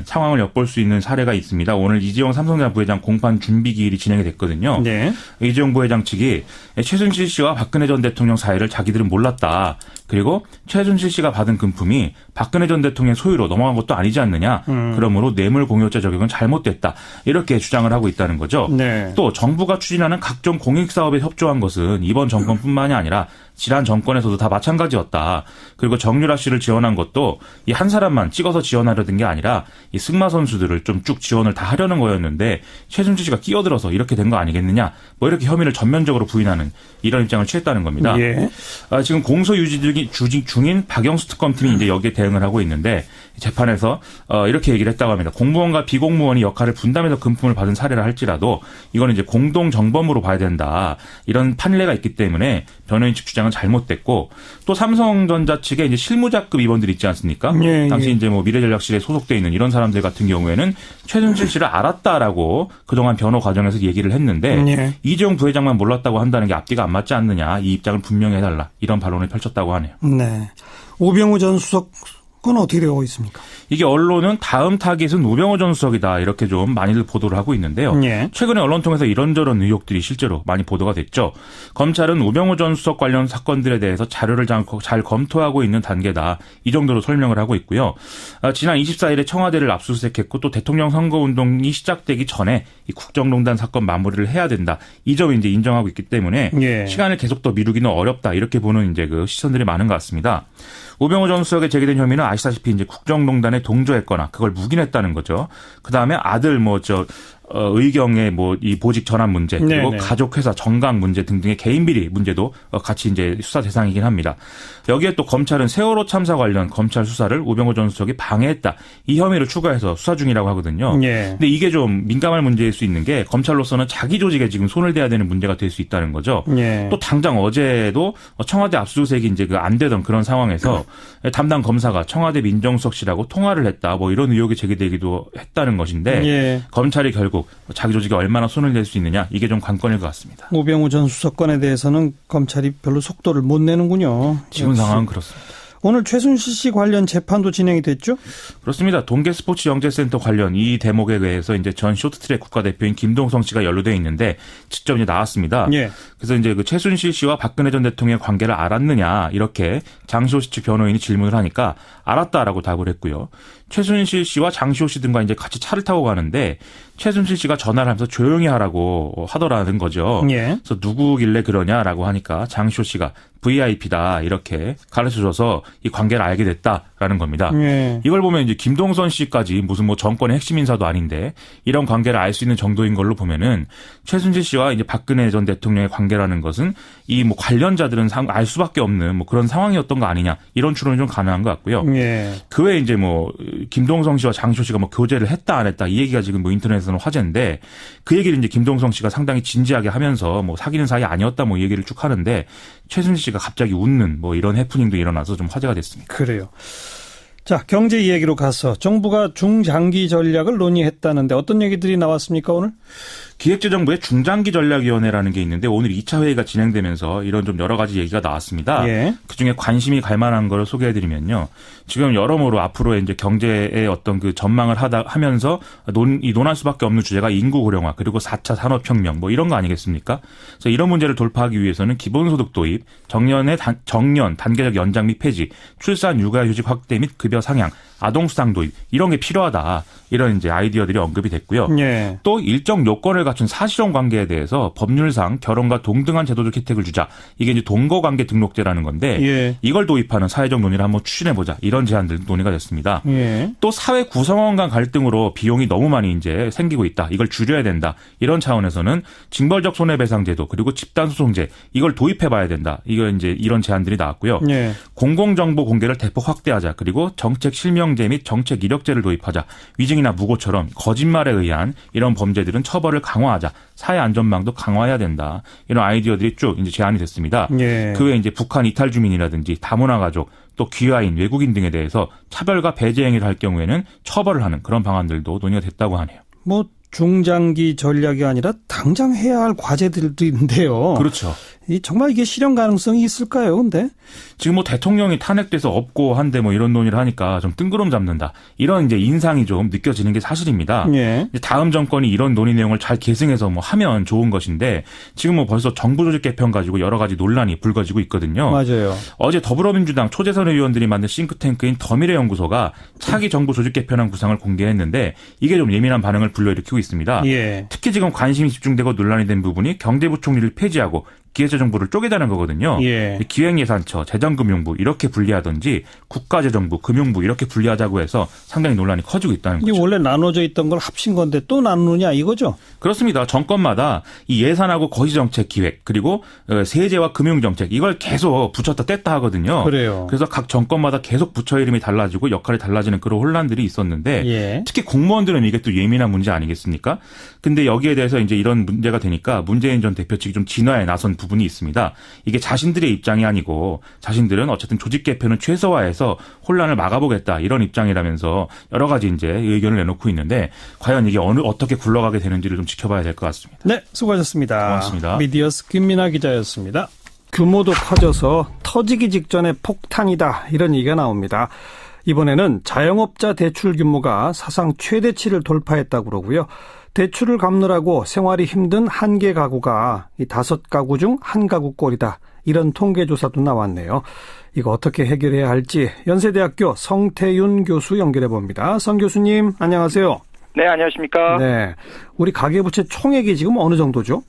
상황을 엿볼 수 있는 사례가 있습니다. 오늘 이재용 삼성전자 부회장 공판 준비 기일이 진행이 됐거든요. 네. 이재용 부회장 측이 최순실 씨와 박근혜 전 대통령 사이를 자기들은 몰랐다. 그리고 최순실 씨가 받은 금품이 박근혜 전 대통령의 소유로 넘어간 것도 아니지 않느냐. 그러므로 뇌물 공여죄 적용은 잘못됐다. 이렇게 주장을 하고 있다는 거죠. 네. 또 정부가 추진하는 각종 공익사업에 협조한 것은 이번 정권뿐만이 아니라 지난 정권에서도 다 마찬가지였다. 그리고 정유라 씨를 지원한 것도 이 한 사람만 찍어서 지원하려던 게 아니라 이 승마 선수들을 좀 쭉 지원을 다 하려는 거였는데 최순실 씨가 끼어들어서 이렇게 된 거 아니겠느냐. 뭐 이렇게 혐의를 전면적으로 부인하는 이런 입장을 취했다는 겁니다. 예. 지금 공소 유지 중인 박영수 특검팀이 이제 여기에 대응을 하고 있는데 재판에서 이렇게 얘기를 했다고 합니다. 공무원과 비공무원이 역할을 분담해서 금품을 받은 사례라 할지라도 이거는 이제 공동 정범으로 봐야 된다. 이런 판례가 있기 때문에 변호인 측 주장은 잘못됐고 또 삼성전자 측에 이제 실무자급 임원들이 있지 않습니까? 예, 당시 이제 뭐 미래전략실에 소속돼 있는 이런 사람들 같은 경우에는 최순실 씨를 알았다라고 그동안 변호 과정에서 얘기를 했는데 예. 이재용 부회장만 몰랐다고 한다는 게 앞뒤가 안 맞지 않느냐. 이 입장을 분명히 해달라. 이런 반론을 펼쳤다고 하네요. 네. 우병우 전 수석은 어떻게 되고 있습니까? 이게 언론은 다음 타깃은 우병우 전 수석이다. 이렇게 좀 많이들 보도를 하고 있는데요. 예. 최근에 언론 통해서 이런저런 의혹들이 실제로 많이 보도가 됐죠. 검찰은 우병우 전 수석 관련 사건들에 대해서 자료를 잘 검토하고 있는 단계다. 이 정도로 설명을 하고 있고요. 지난 24일에 청와대를 압수수색했고 또 대통령 선거운동이 시작되기 전에 이 국정농단 사건 마무리를 해야 된다. 이 점을 이제 인정하고 있기 때문에 예. 시간을 계속 더 미루기는 어렵다. 이렇게 보는 이제 그 시선들이 많은 것 같습니다. 우병우 전 수석에 제기된 혐의는 아시다시피 이제 국정농단에 동조했거나 그걸 묵인했다는 거죠. 그 다음에 아들 의경의 이 보직 전환 문제 그리고 네네. 가족회사 정강 문제 등등의 개인 비리 문제도 같이 이제 수사 대상이긴 합니다. 여기에 또 검찰은 세월호 참사 관련 검찰 수사를 우병우 전 수석이 방해했다. 이 혐의를 추가해서 수사 중이라고 하거든요. 예. 근데 이게 좀 민감할 문제일 수 있는 게 검찰로서는 자기 조직에 지금 손을 대야 되는 문제가 될 수 있다는 거죠. 예. 또 당장 어제도 청와대 압수수색이 이제 안 되던 그런 상황에서 담당 검사가 청와대 민정수석실하고 통화를 했다. 뭐 이런 의혹이 제기되기도 했다는 것인데 예. 검찰이 결국 자기 조직에 얼마나 손을 낼 수 있느냐 이게 좀 관건일 것 같습니다. 우병우 전 수석건에 대해서는 검찰이 별로 속도를 못 내는군요. 지금 상황은 그렇습니다. 오늘 최순실 씨 관련 재판도 진행이 됐죠? 그렇습니다. 동계스포츠영재센터 관련 이 대목에 대해서 이제 전 쇼트트랙 국가대표인 김동성 씨가 연루되어 있는데 직접 이제 나왔습니다. 예. 그래서 이제 그 최순실 씨와 박근혜 전 대통령의 관계를 알았느냐 이렇게 장시호 씨 측 변호인이 질문을 하니까 알았다라고 답을 했고요. 최순실 씨와 장시호 씨 등과 이제 같이 차를 타고 가는데 최순실 씨가 전화를 하면서 조용히 하라고 하더라는 거죠. 예. 그래서 누구길래 그러냐라고 하니까 장시호 씨가 VIP다 이렇게 가르쳐줘서 이 관계를 알게 됐다라는 겁니다. 예. 이걸 보면 이제 김동선 씨까지 무슨 정권의 핵심 인사도 아닌데 이런 관계를 알 수 있는 정도인 걸로 보면은 최순실 씨와 이제 박근혜 전 대통령의 관계라는 것은 이 관련자들은 알 수밖에 없는 그런 상황이었던 거 아니냐 이런 추론이 좀 가능한 것 같고요. 예. 그 외에 이제 김동성 씨와 장시호 씨가 교제를 했다 안 했다 이 얘기가 지금 인터넷에서는 화제인데 그 얘기를 이제 김동성 씨가 상당히 진지하게 하면서 사귀는 사이 아니었다 이 얘기를 쭉 하는데 최순실 씨가 갑자기 웃는 이런 해프닝도 일어나서 좀 화제가 됐습니다. 그래요. 자, 경제 이야기로 가서 정부가 중장기 전략을 논의했다는데 어떤 얘기들이 나왔습니까 오늘? 기획재정부의 중장기전략위원회라는 게 있는데 오늘 2차 회의가 진행되면서 이런 좀 여러 가지 얘기가 나왔습니다. 예. 그중에 관심이 갈 만한 걸 소개해드리면요. 지금 여러모로 앞으로의 이제 경제의 어떤 그 전망을 하면서 논할 수밖에 없는 주제가 인구 고령화 그리고 4차 산업혁명 이런 거 아니겠습니까? 그래서 이런 문제를 돌파하기 위해서는 기본소득 도입, 정년 단계적 연장 및 폐지, 출산 육아휴직 확대 및 급여 상향, 아동수당 도입 이런 게 필요하다. 이런 이제 아이디어들이 언급이 됐고요. 예. 또 일정 요건을 갖춘 사실혼 관계에 대해서 법률상 결혼과 동등한 제도적 혜택을 주자. 이게 이제 동거관계 등록제라는 건데 예. 이걸 도입하는 사회적 논의를 한번 추진해보자. 이런 제안들 논의가 됐습니다. 예. 또 사회 구성원 간 갈등으로 비용이 너무 많이 이제 생기고 있다. 이걸 줄여야 된다. 이런 차원에서는 징벌적 손해배상제도 그리고 집단소송제 이걸 도입해봐야 된다. 이거 이제 이런 제안들이 나왔고요. 예. 공공정보 공개를 대폭 확대하자. 그리고 정책 실명제 및 정책 이력제를 도입하자. 위증이나 무고처럼 거짓말에 의한 이런 범죄들은 처벌을 강화하자. 사회 안전망도 강화해야 된다. 이런 아이디어들이 쭉 이제 제안이 됐습니다. 예. 그 외에 이제 북한 이탈 주민이라든지 다문화 가족 또 귀화인, 외국인 등에 대해서 차별과 배제 행위를 할 경우에는 처벌을 하는 그런 방안들도 논의가 됐다고 하네요. 중장기 전략이 아니라 당장 해야 할 과제들인데요. 그렇죠. 정말 이게 실현 가능성이 있을까요, 근데? 지금 뭐 대통령이 탄핵돼서 없고 한데 뭐 이런 논의를 하니까 좀 뜬구름 잡는다. 이런 이제 인상이 좀 느껴지는 게 사실입니다. 예. 다음 정권이 이런 논의 내용을 잘 계승해서 뭐 하면 좋은 것인데 지금 뭐 벌써 정부 조직 개편 가지고 여러 가지 논란이 불거지고 있거든요. 맞아요. 어제 더불어민주당 초재선 의원들이 만든 싱크탱크인 더미래연구소가 차기 정부 조직 개편안 구상을 공개했는데 이게 좀 예민한 반응을 불러일으키고 있습니다. 예. 특히 지금 관심이 집중되고 논란이 된 부분이 경제부총리를 폐지하고 기획재정부를 쪼개자는 거거든요. 예. 기획예산처, 재정금융부 이렇게 분리하든지 국가재정부, 금융부 이렇게 분리하자고 해서 상당히 논란이 커지고 있다는 거죠. 이게 원래 나눠져 있던 걸 합친 건데 또 나누느냐 이거죠? 그렇습니다. 정권마다 이 예산하고 거시정책 기획 그리고 세제와 금융정책 이걸 계속 붙였다 뗐다 하거든요. 그래요. 그래서 각 정권마다 계속 부처 이름이 달라지고 역할이 달라지는 그런 혼란들이 있었는데 예. 특히 공무원들은 이게 또 예민한 문제 아니겠습니까? 근데 여기에 대해서 이제 이런 문제가 되니까 문재인 전 대표 측이 좀 진화에 나선 부분이 있습니다. 이게 자신들의 입장이 아니고 자신들은 어쨌든 조직 개편은 최소화해서 혼란을 막아보겠다 이런 입장이라면서 여러 가지 이제 의견을 내놓고 있는데 과연 이게 어떻게 굴러가게 되는지를 좀 지켜봐야 될 것 같습니다. 네, 수고하셨습니다. 고맙습니다. 미디어스 김민아 기자였습니다. 규모도 커져서 터지기 직전의 폭탄이다 이런 얘기가 나옵니다. 이번에는 자영업자 대출 규모가 사상 최대치를 돌파했다고 그러고요. 대출을 갚느라고 생활이 힘든 한 개 가구가 이 5가구 중 한 가구 꼴이다. 이런 통계조사도 나왔네요. 이거 어떻게 해결해야 할지 연세대학교 성태윤 교수 연결해 봅니다. 성 교수님 안녕하세요. 네, 안녕하십니까. 네, 우리 가계부채 총액이 지금 어느 정도죠?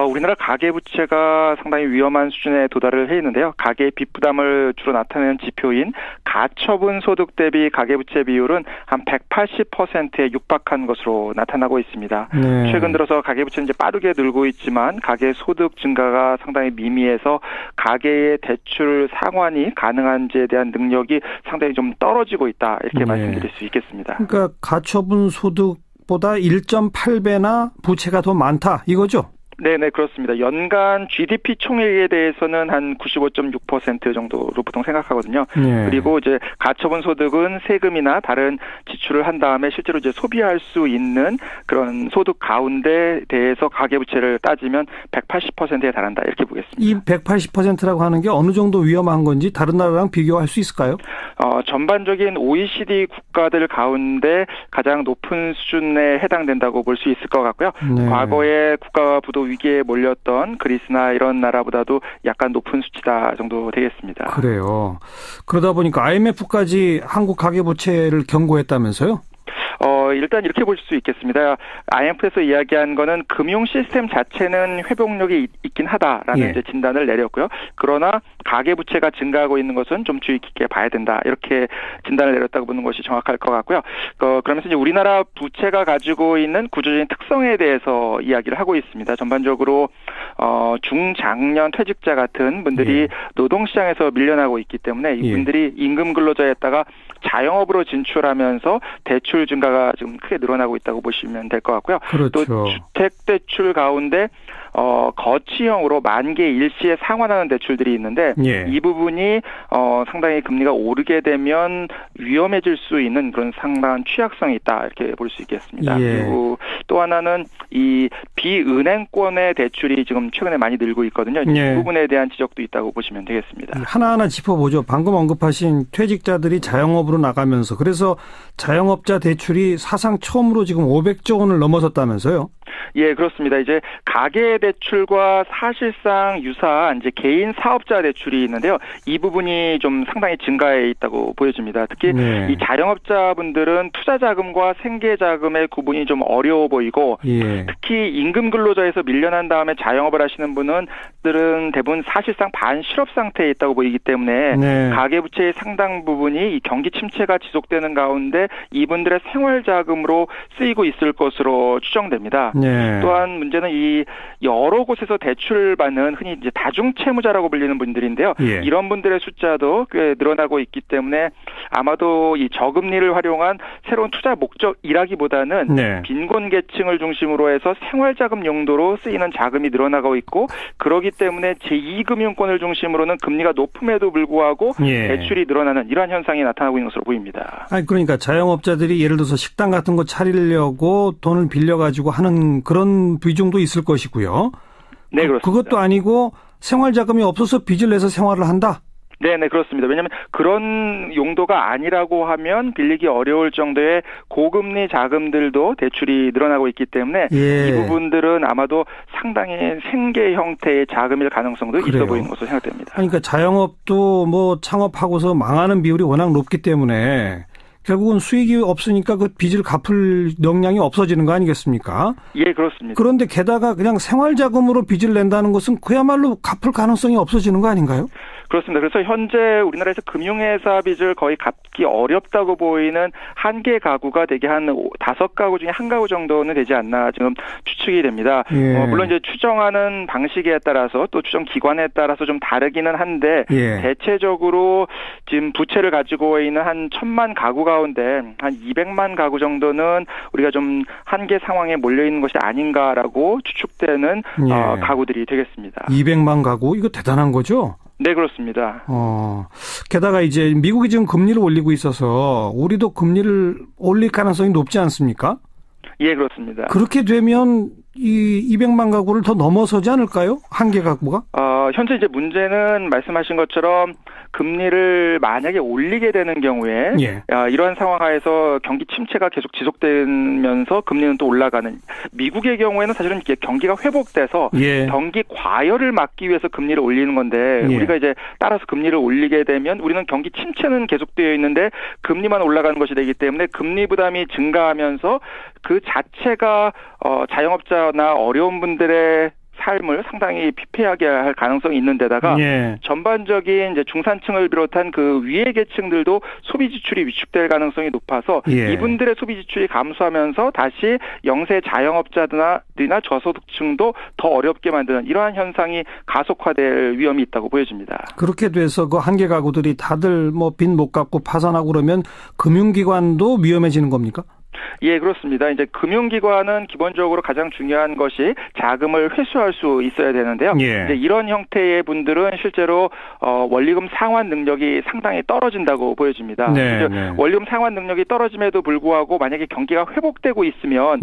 우리나라 가계부채가 상당히 위험한 수준에 도달을 해 있는데요. 가계의 빚부담을 주로 나타내는 지표인 가처분 소득 대비 가계부채 비율은 한 180%에 육박한 것으로 나타나고 있습니다. 네. 최근 들어서 가계부채는 이제 빠르게 늘고 있지만 가계 소득 증가가 상당히 미미해서 가계의 대출 상환이 가능한지에 대한 능력이 상당히 좀 떨어지고 있다. 이렇게 말씀드릴 수 있겠습니다. 그러니까 가처분 소득보다 1.8배나 부채가 더 많다 이거죠? 네네, 그렇습니다. 연간 GDP 총액에 대해서는 한 95.6% 정도로 보통 생각하거든요. 네. 그리고 이제 가처분 소득은 세금이나 다른 지출을 한 다음에 실제로 이제 소비할 수 있는 그런 소득 가운데 대해서 가계부채를 따지면 180%에 달한다 이렇게 보겠습니다. 이 180%라고 하는 게 어느 정도 위험한 건지 다른 나라랑 비교할 수 있을까요? 전반적인 OECD 국가들 가운데 가장 높은 수준에 해당된다고 볼 수 있을 것 같고요. 네. 과거에 국가 부도 위기에 몰렸던 그리스나 이런 나라보다도 약간 높은 수치다 정도 되겠습니다. 그래요. 그러다 보니까 IMF까지 한국 가계부채를 경고했다면서요? 일단 이렇게 볼 수 있겠습니다. IMF에서 이야기한 거는 금융 시스템 자체는 회복력이 있긴 하다라는 이제 진단을 내렸고요. 그러나 가계부채가 증가하고 있는 것은 좀 주의 깊게 봐야 된다. 이렇게 진단을 내렸다고 보는 것이 정확할 것 같고요. 그러면서 이제 우리나라 부채가 가지고 있는 구조적인 특성에 대해서 이야기를 하고 있습니다. 전반적으로 중장년 퇴직자 같은 분들이 노동시장에서 밀려나고 있기 때문에 이분들이 임금 근로자였다가 자영업으로 진출하면서 대출 증가가 지금 크게 늘어나고 있다고 보시면 될 것 같고요. 그렇죠. 또 주택대출 가운데 거치형으로 만기 일시에 상환하는 대출들이 있는데 이 부분이 상당히 금리가 오르게 되면 위험해질 수 있는 그런 상당한 취약성이 있다 이렇게 볼 수 있겠습니다. 그리고 또 하나는 이 비은행권의 대출이 지금 최근에 많이 늘고 있거든요. 이 부분에 대한 지적도 있다고 보시면 되겠습니다. 하나하나 짚어보죠. 방금 언급하신 퇴직자들이 자영업으로 나가면서 그래서 자영업자 대출이 사상 처음으로 지금 500조 원을 넘어섰다면서요? 예, 그렇습니다. 이제 가계 대출과 사실상 유사한 이제 개인 사업자 대출이 있는데요. 이 부분이 좀 상당히 증가해 있다고 보여집니다. 특히 이 자영업자분들은 투자 자금과 생계 자금의 구분이 좀 어려워 보이고 특히 임금 근로자에서 밀려난 다음에 자영업을 하시는 분들은 대부분 사실상 반실업 상태에 있다고 보이기 때문에 가계 부채의 상당 부분이 이 경기 침체가 지속되는 가운데 이분들의 생활 자금으로 쓰이고 있을 것으로 추정됩니다. 또한 문제는 이 여러 곳에서 대출받는 흔히 이제 다중채무자라고 불리는 분들인데요. 이런 분들의 숫자도 꽤 늘어나고 있기 때문에 아마도 이 저금리를 활용한 새로운 투자 목적이라기보다는 빈곤 계층을 중심으로 해서 생활자금 용도로 쓰이는 자금이 늘어나고 있고 그러기 때문에 제2금융권을 중심으로는 금리가 높음에도 불구하고 대출이 늘어나는 이러한 현상이 나타나고 있는 것으로 보입니다. 아니 그러니까 자영업자들이 예를 들어서 식당 같은 거 차리려고 돈을 빌려가지고 하는 그런 비중도 있을 것이고요. 네, 그렇습니다. 그것도 아니고 생활자금이 없어서 빚을 내서 생활을 한다? 네네, 그렇습니다. 왜냐하면 그런 용도가 아니라고 하면 빌리기 어려울 정도의 고금리 자금들도 대출이 늘어나고 있기 때문에 이 부분들은 아마도 상당히 생계 형태의 자금일 가능성도 있어 보이는 것으로 생각됩니다. 그러니까 자영업도 뭐 창업하고서 망하는 비율이 워낙 높기 때문에 결국은 수익이 없으니까 그 빚을 갚을 역량이 없어지는 거 아니겠습니까? 예, 그렇습니다. 그런데 게다가 그냥 생활자금으로 빚을 낸다는 것은 그야말로 갚을 가능성이 없어지는 거 아닌가요? 그렇습니다. 그래서 현재 우리나라에서 금융회사 빚을 거의 갚기 어렵다고 보이는 한 개 가구가 대개 한 5가구 중에 1가구 정도는 되지 않나 지금 추측이 됩니다. 물론 이제 추정하는 방식에 따라서 또 추정 기관에 따라서 좀 다르기는 한데 대체적으로 지금 부채를 가지고 있는 한 1,000만 가구 가운데 한 200만 가구 정도는 우리가 좀 한계 상황에 몰려 있는 것이 아닌가라고 추측되는 가구들이 되겠습니다. 200만 가구? 이거 대단한 거죠? 네, 그렇습니다. 게다가 이제 미국이 지금 금리를 올리고 있어서 우리도 금리를 올릴 가능성이 높지 않습니까? 예, 그렇습니다. 그렇게 되면 이 200만 가구를 더 넘어서지 않을까요? 한 개 가구가? 현재 이제 문제는 말씀하신 것처럼 금리를 만약에 올리게 되는 경우에 이러한 상황 하에서 경기 침체가 계속 지속되면서 금리는 또 올라가는 미국의 경우에는 사실은 이게 경기가 회복돼서 경기 과열을 막기 위해서 금리를 올리는 건데 우리가 이제 따라서 금리를 올리게 되면 우리는 경기 침체는 계속되어 있는데 금리만 올라가는 것이 되기 때문에 금리 부담이 증가하면서 그 자체가 자영업자나 어려운 분들의 삶을 상당히 피폐하게 할 가능성이 있는 데다가 전반적인 이제 중산층을 비롯한 그 위의 계층들도 소비 지출이 위축될 가능성이 높아서 이분들의 소비 지출이 감소하면서 다시 영세 자영업자들이나 저소득층도 더 어렵게 만드는 이러한 현상이 가속화될 위험이 있다고 보여집니다. 그렇게 돼서 그 한 개 가구들이 다들 뭐 빚 못 갚고 파산하고 그러면 금융기관도 위험해지는 겁니까? 예, 그렇습니다. 이제 금융기관은 기본적으로 가장 중요한 것이 자금을 회수할 수 있어야 되는데요. 이제 이런 형태의 분들은 실제로 원리금 상환 능력이 상당히 떨어진다고 보여집니다. 원리금 상환 능력이 떨어짐에도 불구하고 만약에 경기가 회복되고 있으면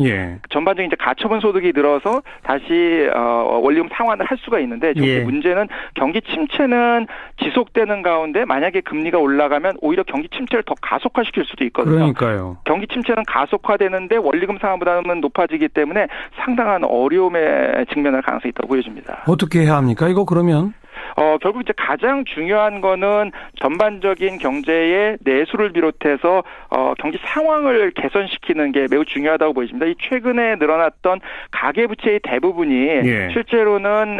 전반적인 이제 가처분 소득이 늘어서 다시 원리금 상환을 할 수가 있는데 지금 문제는 경기 침체는 지속되는 가운데 만약에 금리가 올라가면 오히려 경기 침체를 더 가속화시킬 수도 있거든요. 그러니까요. 경기 침체는 가속화되는데 원리금 상환보다는 높아지기 때문에 상당한 어려움에 직면할 가능성이 있다고 보여집니다. 어떻게 해야 합니까? 이거 그러면? 결국 이제 가장 중요한 거는 전반적인 경제의 내수를 비롯해서 경기 상황을 개선시키는 게 매우 중요하다고 보여집니다. 이 최근에 늘어났던 가계부채의 대부분이 실제로는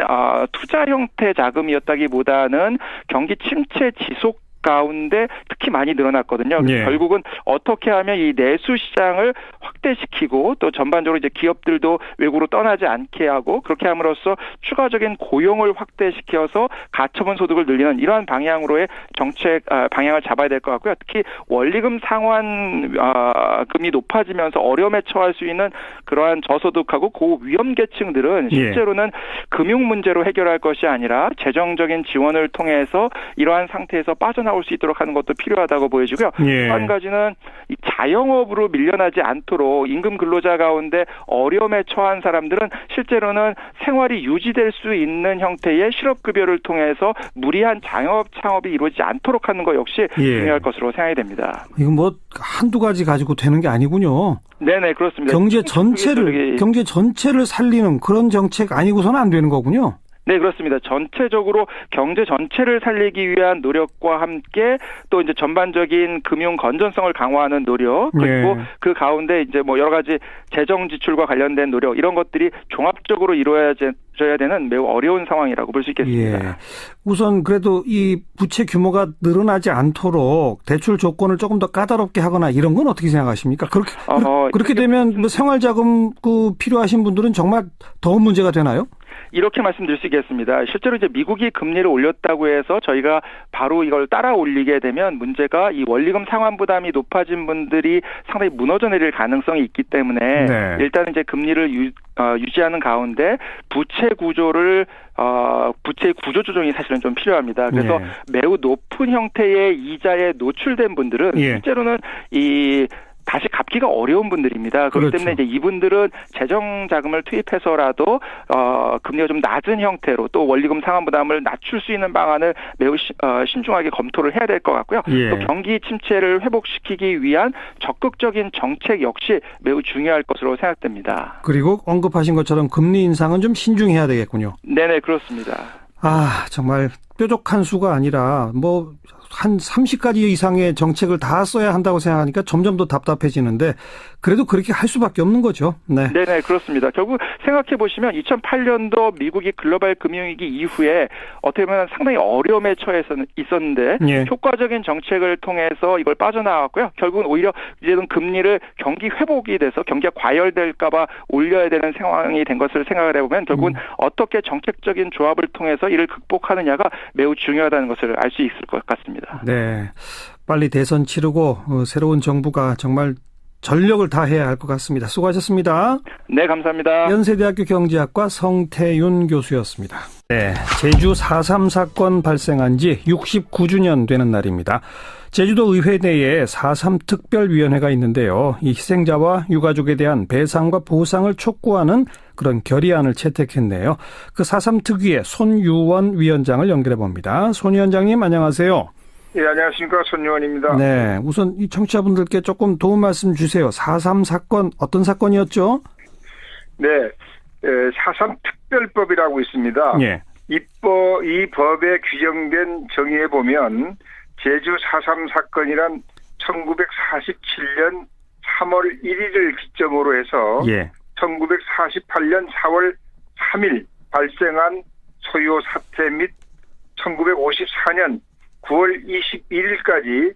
투자 형태 자금이었다기보다는 경기 침체 지속 가운데 특히 많이 늘어났거든요. 결국은 어떻게 하면 이 내수 시장을 확대시키고 또 전반적으로 이제 기업들도 외국으로 떠나지 않게 하고 그렇게 함으로써 추가적인 고용을 확대시켜서 가처분 소득을 늘리는 이러한 방향으로의 정책 방향을 잡아야 될 것 같고요. 특히 원리금 상환금이 높아지면서 어려움에 처할 수 있는 그러한 저소득하고 고위험 계층들은 실제로는 금융 문제로 해결할 것이 아니라 재정적인 지원을 통해서 이러한 상태에서 빠져나올 수 있도록 하는 것도 필요하다고 보여지고요. 또 한 가지는 이 자영업으로 밀려나지 않도록 임금 근로자 가운데 어려움에 처한 사람들은 실제로는 생활이 유지될 수 있는 형태의 실업급여를 통해서 무리한 자영업 창업이 이루어지지 않도록 하는 것 역시 중요할 것으로 생각이 됩니다. 이건 뭐 한두 가지 가지고 되는 게 아니군요. 네네, 그렇습니다. 경제 전체를 살리는 그런 정책 아니고서는 안 되는 거군요. 네, 그렇습니다. 전체적으로 경제 전체를 살리기 위한 노력과 함께 또 이제 전반적인 금융 건전성을 강화하는 노력, 그리고 그 가운데 이제 뭐 여러 가지 재정 지출과 관련된 노력, 이런 것들이 종합적으로 이루어져야 되는 매우 어려운 상황이라고 볼 수 있겠습니다. 우선 그래도 이 부채 규모가 늘어나지 않도록 대출 조건을 조금 더 까다롭게 하거나 이런 건 어떻게 생각하십니까? 그렇게 되면 뭐 생활자금 필요하신 분들은 정말 더 문제가 되나요? 이렇게 말씀드릴 수 있겠습니다. 실제로 이제 미국이 금리를 올렸다고 해서 저희가 바로 이걸 따라 올리게 되면 문제가 이 원리금 상환 부담이 높아진 분들이 상당히 무너져 내릴 가능성이 있기 때문에 일단 이제 금리를 유지하는 가운데 부채 구조를 부채 구조 조정이 사실은 좀 필요합니다. 그래서 매우 높은 형태의 이자에 노출된 분들은 실제로는 다시 갚기가 어려운 분들입니다. 그렇기 때문에 이제 이분들은 재정 자금을 투입해서라도 금리가 좀 낮은 형태로 또 원리금 상환 부담을 낮출 수 있는 방안을 매우 신중하게 검토를 해야 될 것 같고요. 또 경기 침체를 회복시키기 위한 적극적인 정책 역시 매우 중요할 것으로 생각됩니다. 그리고 언급하신 것처럼 금리 인상은 좀 신중해야 되겠군요. 네네, 그렇습니다. 정말 뾰족한 수가 아니라 한 30가지 이상의 정책을 다 써야 한다고 생각하니까 점점 더 답답해지는데 그래도 그렇게 할 수밖에 없는 거죠. 네네, 그렇습니다. 결국 생각해 보시면 2008년도 미국이 글로벌 금융위기 이후에 어떻게 보면 상당히 어려움에 처해서 있었는데 효과적인 정책을 통해서 이걸 빠져나왔고요. 결국은 오히려 이제는 금리를 경기 회복이 돼서 경기가 과열될까 봐 올려야 되는 상황이 된 것을 생각을 해보면 결국은 어떻게 정책적인 조합을 통해서 이를 극복하느냐가 매우 중요하다는 것을 알 수 있을 것 같습니다. 네, 빨리 대선 치르고 새로운 정부가 정말 전력을 다해야 할 것 같습니다. 수고하셨습니다. 네, 감사합니다. 연세대학교 경제학과 성태윤 교수였습니다. 네, 제주 4.3 사건 발생한 지 69주년 되는 날입니다. 제주도 의회 내에 4.3 특별위원회가 있는데요. 이 희생자와 유가족에 대한 배상과 보상을 촉구하는 그런 결의안을 채택했네요. 그 4.3 특위의 손유원 위원장을 연결해 봅니다. 손 위원장님, 안녕하세요. 예, 안녕하십니까. 손유원입니다. 네, 우선 이 청취자분들께 조금 도움 말씀 주세요. 4.3 사건 어떤 사건이었죠? 네, 4.3 특별법이라고 있습니다. 이 법에 규정된 정의에 보면 제주 4.3 사건이란 1947년 3월 1일을 기점으로 해서 1948년 4월 3일 발생한 소요 사태 및 1954년 9월 21일까지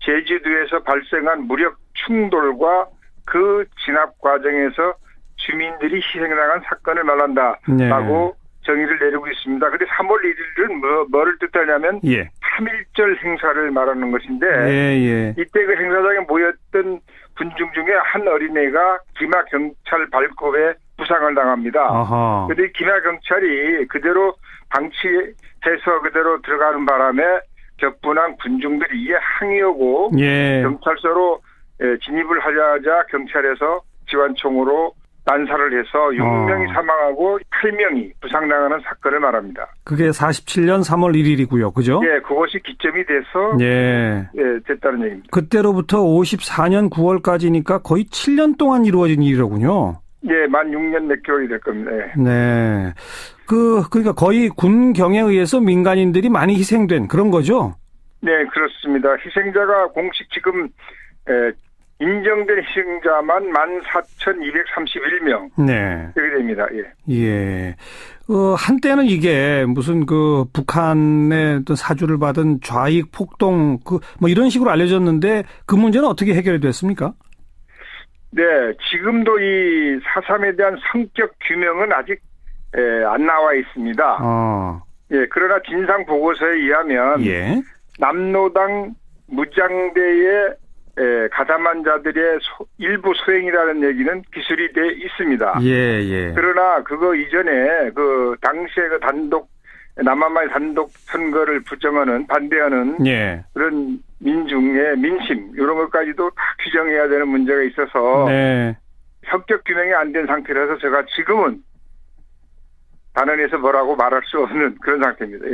제주도에서 발생한 무력 충돌과 그 진압 과정에서 주민들이 희생당한 사건을 말한다라고 정의를 내리고 있습니다. 그런데 3월 1일은 뭐를 뜻하냐면 3.1절 행사를 말하는 것인데 이때 그 행사장에 모였던 군중 중에 한 어린애가 기마 경찰 발급에 부상을 당합니다. 그런데 기마 경찰이 그대로 방치해서 그대로 들어가는 바람에 격분한 군중들이 이에 항의하고 경찰서로 진입을 하자 경찰에서 기관총으로 난사를 해서 6명이 사망하고 8명이 부상당하는 사건을 말합니다. 그게 47년 3월 1일이고요. 그죠? 예, 그것이 기점이 돼서 됐다는 얘기입니다. 그때로부터 54년 9월까지니까 거의 7년 동안 이루어진 일이로군요. 예, 만 6년 몇 개월이 될 겁니다. 네. 그러니까 거의 군경에 의해서 민간인들이 많이 희생된 그런 거죠? 네, 그렇습니다. 희생자가 공식 지금 인정된 희생자만 14,231명. 이렇게 됩니다. 한때는 이게 무슨 북한의 어떤 사주를 받은 좌익 폭동 뭐 이런 식으로 알려졌는데 그 문제는 어떻게 해결이 됐습니까? 네, 지금도 이 4.3에 대한 성격 규명은 아직 안 나와 있습니다. 그러나 진상 보고서에 의하면 남로당 무장대의 가담한 자들의 일부 소행이라는 얘기는 기술이 돼 있습니다. 그러나 그거 이전에 당시에 남한만의 단독 선거를 부정하는 반대하는 그런 민중의 민심 이런 것까지도 다 규정해야 되는 문제가 있어서 성격 규명이 안 된 상태라서 제가 지금은 단언해서 뭐라고 말할 수 없는 그런 상태입니다.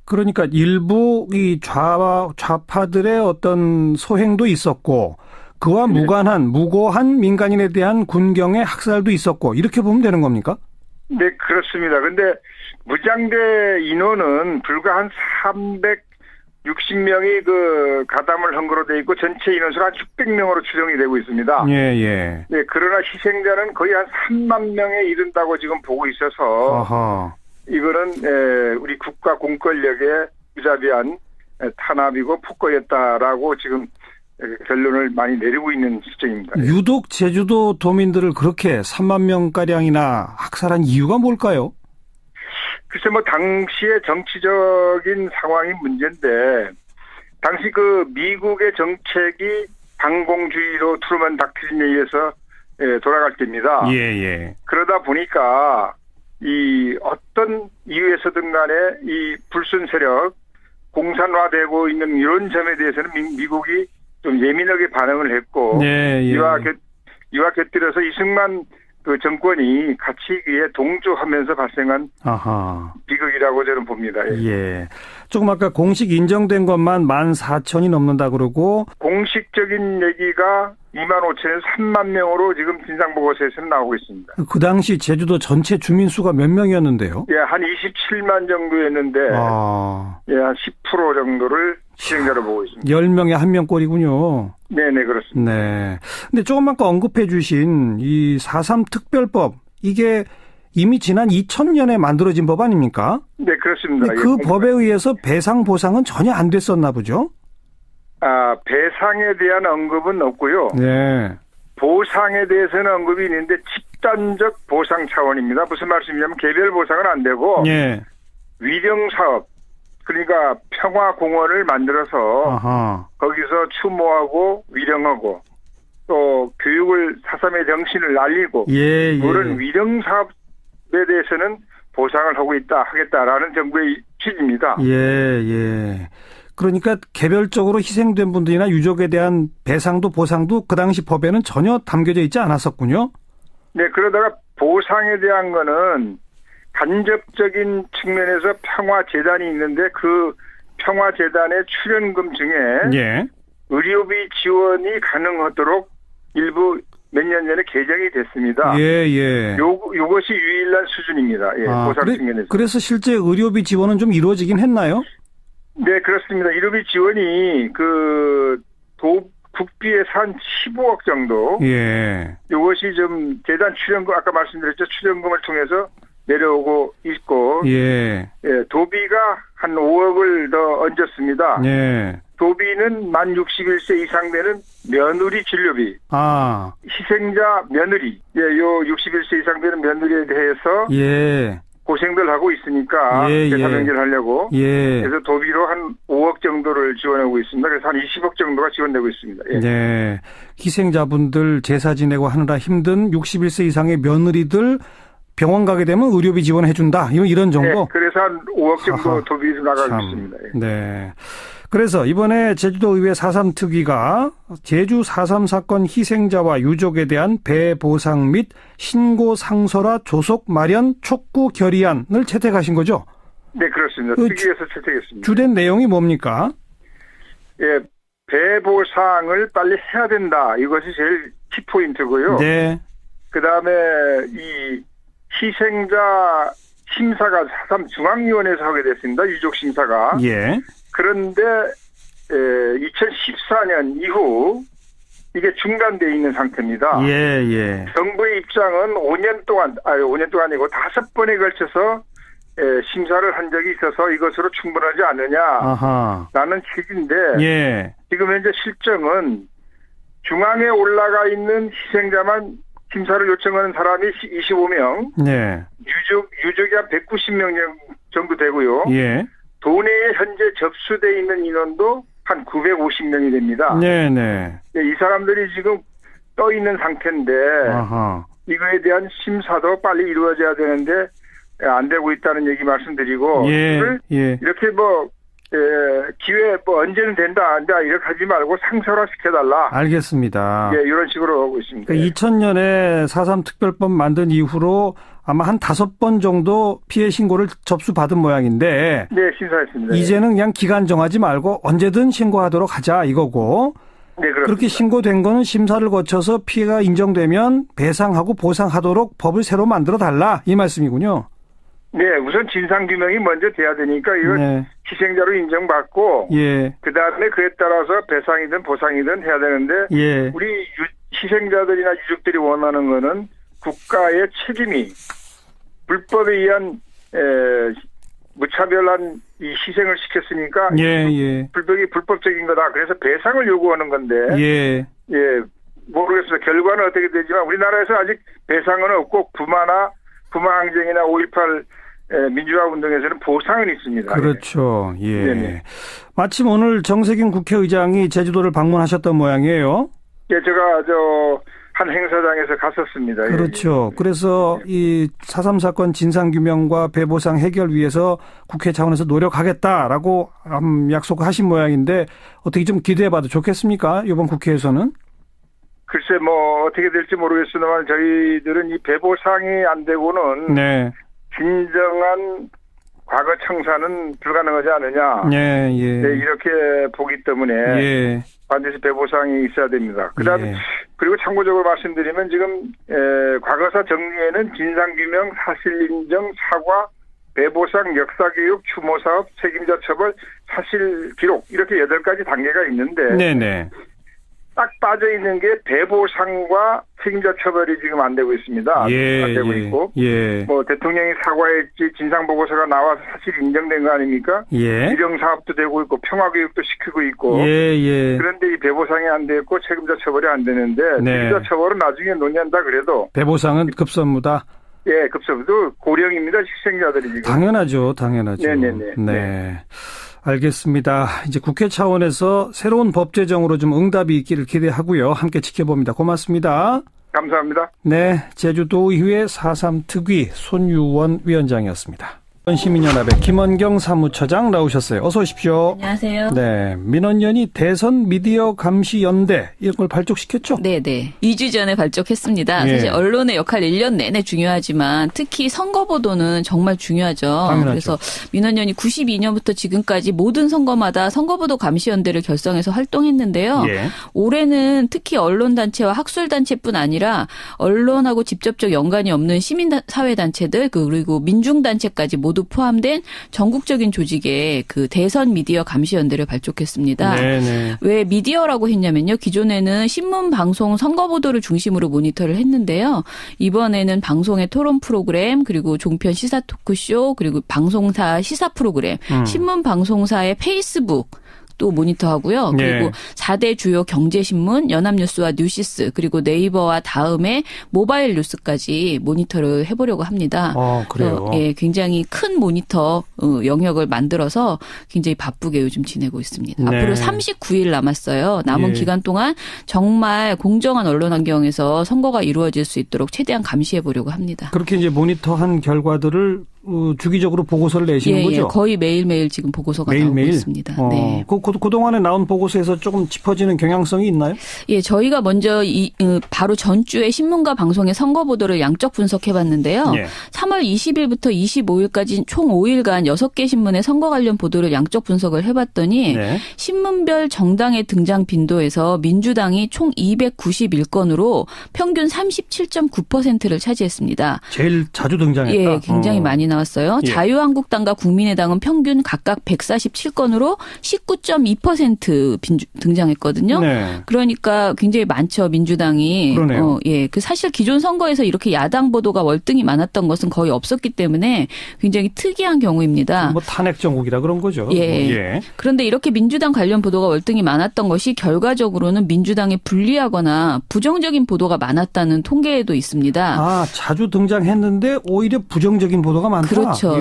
그러니까 일부 이 좌파들의 어떤 소행도 있었고 그와 무고한 민간인에 대한 군경의 학살도 있었고 이렇게 보면 되는 겁니까? 네, 그렇습니다. 근데 무장대 인원은 불과 한 360명이 그 가담을 한 거로 돼 있고 전체 인원수가 한 600명으로 추정이 되고 있습니다. 예, 예. 네, 그러나 희생자는 거의 한 3만 명에 이른다고 지금 보고 있어서 아하. 이거는 우리 국가 공권력의 무자비한 탄압이고 폭거였다라고 지금 결론을 많이 내리고 있는 시점입니다. 유독 제주도 도민들을 그렇게 3만 명가량이나 학살한 이유가 뭘까요? 글쎄 당시의 정치적인 상황이 문제인데 당시 그 미국의 정책이 반공주의로 트루먼 닥트린에 의해서 돌아갈 때입니다. 예. 그러다 보니까 이 어떤 이유에서든 간에 이 불순 세력 공산화되고 있는 이런 점에 대해서는 미국이 좀 예민하게 반응을 했고 이와 곁들여서 이승만 그 정권이 가치기에 동조하면서 발생한 비극이라고 저는 봅니다. 예. 조금 아까 공식 인정된 것만 14,000이 넘는다 그러고 공식적인 얘기가 25,000에서 3만 명으로 지금 진상보고서에서는 나오고 있습니다. 그 당시 제주도 전체 주민 수가 몇 명이었는데요? 예, 한 27만 정도였는데 예, 한 10% 정도를 희생자로 보고 있습니다. 10명에 1명 꼴이군요. 네네, 그렇습니다. 네. 근데 조금 아까 언급해 주신 이 4.3 특별법, 이게 이미 지난 2000년에 만들어진 법 아닙니까? 네, 그렇습니다. 그 법에 의해서 배상 보상은 전혀 안 됐었나 보죠? 배상에 대한 언급은 없고요. 네. 보상에 대해서는 언급이 있는데 집단적 보상 차원입니다. 무슨 말씀이냐면 개별 보상은 안 되고 위령 사업, 그러니까 평화공원을 만들어서 거기서 추모하고 위령하고 또 교육을 4.3의 정신을 알리고 그런 위령 사업에 대해서는 보상을 하겠다라는 정부의 취지입니다. 예. 그러니까 개별적으로 희생된 분들이나 유족에 대한 배상도 보상도 그 당시 법에는 전혀 담겨져 있지 않았었군요. 네, 그러다가 보상에 대한 거는 간접적인 측면에서 평화재단이 있는데 그 평화재단의 출연금 중에 의료비 지원이 가능하도록 일부 몇 년 전에 개정이 됐습니다. 요것이 유일한 수준입니다. 보상 측면에서. 그래서 실제 의료비 지원은 좀 이루어지긴 했나요? 네, 그렇습니다. 의료비 지원이 국비에서 한 15억 정도. 요것이 좀 재단 출연금, 아까 말씀드렸죠. 출연금을 통해서 내려오고 있고. 도비가 한 5억을 더 얹었습니다. 도비는 만 61세 이상 되는 며느리 진료비. 희생자 며느리. 요 61세 이상 되는 며느리에 대해서. 고생들 하고 있으니까 대사명제를 하려고 그래서 도비로 한 5억 정도를 지원하고 있습니다. 그래서 한 20억 정도가 지원되고 있습니다. 희생자분들 제사 지내고 하느라 힘든 61세 이상의 며느리들 병원 가게 되면 의료비 지원해준다. 이런 정도? 그래서 한 5억 정도 도비로 나가고 있습니다. 네. 그래서 이번에 제주도의회 4.3 특위가 제주 4.3 사건 희생자와 유족에 대한 배보상 및 신고 상설화 조속 마련 촉구 결의안을 채택하신 거죠? 네, 그렇습니다. 특위에서 채택했습니다. 주된 내용이 뭡니까? 배보상을 빨리 해야 된다. 이것이 제일 키포인트고요. 그다음에 이 희생자 심사가 4.3 중앙위원회에서 하게 됐습니다. 유족 심사가. 그런데 2014년 이후 이게 중단되어 있는 상태입니다. 정부의 입장은 5년 동안이고 5번에 걸쳐서 심사를 한 적이 있어서 이것으로 충분하지 않느냐라는 취지인데 지금 현재 실정은 중앙에 올라가 있는 희생자만 심사를 요청하는 사람이 25명, 유족이 한 190명 정도 되고요. 도내에 현재 접수되어 있는 인원도 한 950명이 됩니다. 이 사람들이 지금 떠 있는 상태인데 이거에 대한 심사도 빨리 이루어져야 되는데 안 되고 있다는 얘기 말씀드리고 이렇게 기회 언제는 된다 이렇게 하지 말고 상설화 시켜달라. 알겠습니다. 이런 식으로 하고 있습니다. 2000년에 4.3 특별법 만든 이후로 아마 한 5번 정도 피해 신고를 접수받은 모양인데. 심사했습니다. 이제는 그냥 기간 정하지 말고 언제든 신고하도록 하자 이거고. 네, 그렇습니다. 그렇게 신고된 거는 심사를 거쳐서 피해가 인정되면 배상하고 보상하도록 법을 새로 만들어 달라 이 말씀이군요. 네, 우선 진상규명이 먼저 돼야 되니까 이거 네. 희생자로 인정받고 예. 그다음에 그에 따라서 배상이든 보상이든 해야 되는데 예. 우리 희생자들이나 유족들이 원하는 거는 국가의 책임이 불법에 의한 무차별한 이 희생을 시켰으니까 예. 불법적인 거다. 그래서 배상을 요구하는 건데 예. 모르겠습니다. 결과는 어떻게 되지만 우리나라에서 아직 배상은 없고 부마항쟁이나 5.18 민주화 운동에서는 보상은 있습니다. 그렇죠. 예. 네네. 마침 오늘 정세균 국회의장이 제주도를 방문하셨던 모양이에요. 예, 제가 한 행사장에서 갔었습니다. 그렇죠. 그래서 이 4.3 사건 진상규명과 배보상 해결 위해서 국회 차원에서 노력하겠다라고 약속하신 모양인데 어떻게 좀 기대해봐도 좋겠습니까? 이번 국회에서는? 글쎄 어떻게 될지 모르겠습니다만 저희들은 이 배보상이 안 되고는 네. 진정한 과거 청산은 불가능하지 않느냐. 네, 이렇게 보기 때문에 예. 반드시 배보상이 있어야 됩니다. 그다음에 그리고 참고적으로 말씀드리면 지금 과거사 정리에는 진상규명, 사실인정, 사과, 배보상, 역사교육, 추모사업, 책임자 처벌, 사실기록 이렇게 8가지 단계가 있는데 네네. 딱 빠져 있는 게 배보상과 책임자 처벌이 지금 안 되고 있습니다. 안 되고 있고, 대통령이 사과했지 진상 보고서가 나와서 사실 인정된 거 아닙니까? 유령 사업도 되고 있고 평화교육도 시키고 있고, 그런데 이 배보상이 안 되고 책임자 처벌이 안 되는데 책임자 처벌은 나중에 논의한다 그래도 배보상은 급선무다. 예, 급선무도 고령입니다. 희생자들이 지금. 당연하죠. 네네네. 네. 알겠습니다. 이제 국회 차원에서 새로운 법 제정으로 좀 응답이 있기를 기대하고요. 함께 지켜봅니다. 고맙습니다. 감사합니다. 네, 제주도의회 4.3 특위 손유원 위원장이었습니다. 시민연합의 김원경 사무처장 나오셨어요. 어서 오십시오. 안녕하세요. 네, 민원연이 대선 미디어 감시 연대 이런 걸 발족시켰죠? 네네. 2주 전에 발족했습니다. 사실 언론의 역할 1년 내내 중요하지만 특히 선거 보도는 정말 중요하죠. 당연하죠. 그래서 민원연이 92년부터 지금까지 모든 선거마다 선거보도 감시연대를 결성해서 활동했는데요. 올해는 특히 언론단체와 학술단체뿐 아니라 언론하고 직접적 연관이 없는 시민사회단체들 그리고 민중단체까지 모두 포함된 전국적인 조직의 그 대선 미디어 감시연대를 발족했습니다. 네네. 왜 미디어라고 했냐면요. 기존에는 신문, 방송, 선거 보도를 중심으로 모니터를 했는데요. 이번에는 방송의 토론 프로그램 그리고 종편 시사 토크쇼 그리고 방송사 시사 프로그램, 신문 방송사의 페이스북 또 모니터하고요. 그리고 4대 주요 경제신문, 연합뉴스와 뉴시스 그리고 네이버와 다음에 모바일 뉴스까지 모니터를 해보려고 합니다. 그래요? 굉장히 큰 모니터 영역을 만들어서 굉장히 바쁘게 요즘 지내고 있습니다. 네. 앞으로 39일 남았어요. 남은 기간 동안 정말 공정한 언론 환경에서 선거가 이루어질 수 있도록 최대한 감시해보려고 합니다. 그렇게 이제 모니터한 결과들을 주기적으로 보고서를 내시는 거죠? 거의 매일매일 지금 보고서가 나오고 있습니다. 네. 그동안에 나온 보고서에서 조금 짚어지는 경향성이 있나요? 예, 저희가 먼저 바로 전주에 신문과 방송의 선거 보도를 양적 분석해봤는데요. 3월 20일부터 25일까지 총 5일간 6개 신문의 선거 관련 보도를 양적 분석을 해봤더니 신문별 정당의 등장 빈도에서 민주당이 총 291건으로 평균 37.9%를 차지했습니다. 제일 자주 등장했다. 예, 굉장히 많이 나왔어요. 자유한국당과 국민의당은 평균 각각 147건으로 19.2% 등장했거든요. 그러니까 굉장히 많죠. 민주당이. 그러네요. 그 사실 기존 선거에서 이렇게 야당 보도가 월등히 많았던 것은 거의 없었기 때문에 굉장히 특이한 경우입니다. 탄핵 정국이라 그런 거죠. 그런데 이렇게 민주당 관련 보도가 월등히 많았던 것이 결과적으로는 민주당에 불리하거나 부정적인 보도가 많았다는 통계에도 있습니다. 자주 등장했는데 오히려 부정적인 보도가 많다. 그렇죠.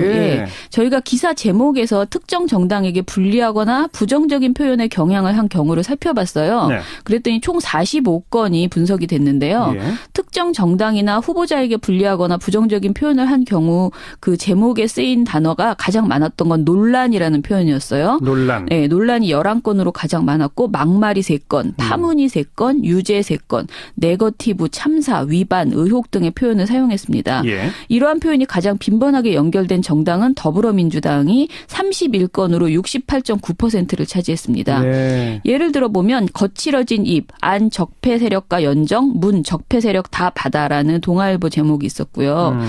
저희가 기사 제목에서 특정 정당에게 불리하거나 부정적인 표현에 경향을 한 경우를 살펴봤어요. 그랬더니 총 45건이 분석이 됐는데요. 특정 정당이나 후보자에게 불리하거나 부정적인 표현을 한 경우 그 제목에 쓰인 단어가 가장 많았던 건 논란이라는 표현이었어요. 논란. 논란이 11건으로 가장 많았고 막말이 3건, 파문이 3건, 유죄 3건, 네거티브, 참사, 위반, 의혹 등의 표현을 사용했습니다. 이러한 표현이 가장 빈번하게 쪽에 연결된 정당은 더불어민주당이 31건으로 68.9%를 차지했습니다. 네. 예를 들어보면 거칠어진 입, 안 적폐 세력과 연정, 문 적폐 세력 다 받아라는 동아일보 제목이 있었고요.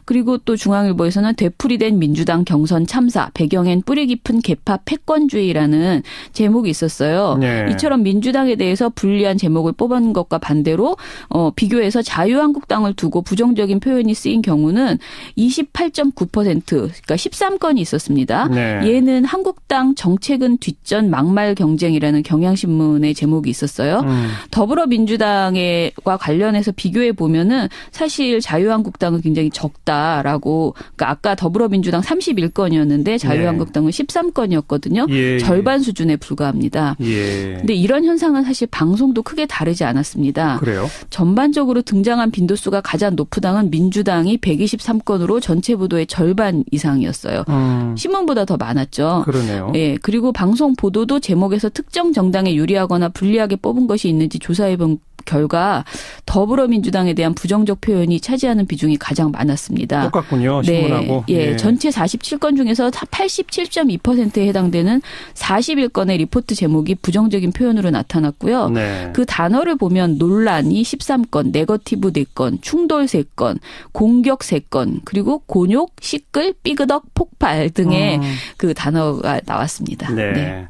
그리고 또 중앙일보에서는 되풀이된 민주당 경선 참사, 배경엔 뿌리 깊은 개파 패권주의라는 제목이 있었어요. 네. 이처럼 민주당에 대해서 불리한 제목을 뽑은 것과 반대로 비교해서 자유한국당을 두고 부정적인 표현이 쓰인 경우는 28.9%, 그러니까 13건이 있었습니다. 네. 얘는 한국당 정책은 뒷전 막말 경쟁이라는 경향신문의 제목이 있었어요. 더불어민주당과 관련해서 비교해 보면은 사실 자유한국당은 굉장히 적다라고, 그러니까 아까 더불어민주당 31건이었는데 자유한국당은 13건이었거든요. 예. 절반 수준에 불과합니다. 그런데 이런 현상은 사실 방송도 크게 다르지 않았습니다. 그래요? 전반적으로 등장한 빈도수가 가장 높은 당은 민주당이 123건으로 전체 보도의 절반 이상이었어요. 신문보다 더 많았죠. 그러네요. 예, 그리고 방송 보도도 제목에서 특정 정당에 유리하거나 불리하게 뽑은 것이 있는지 조사해본 결과 더불어민주당에 대한 부정적 표현이 차지하는 비중이 가장 많았습니다. 똑같군요. 신문하고. 네. 예, 전체 47건 중에서 87.2%에 해당되는 41건의 리포트 제목이 부정적인 표현으로 나타났고요. 네. 그 단어를 보면 논란이 13건, 네거티브 4건, 충돌 3건, 공격 3건, 그리고 곤욕, 시끌, 삐그덕, 폭발 등의 그 단어가 나왔습니다. 네. 네.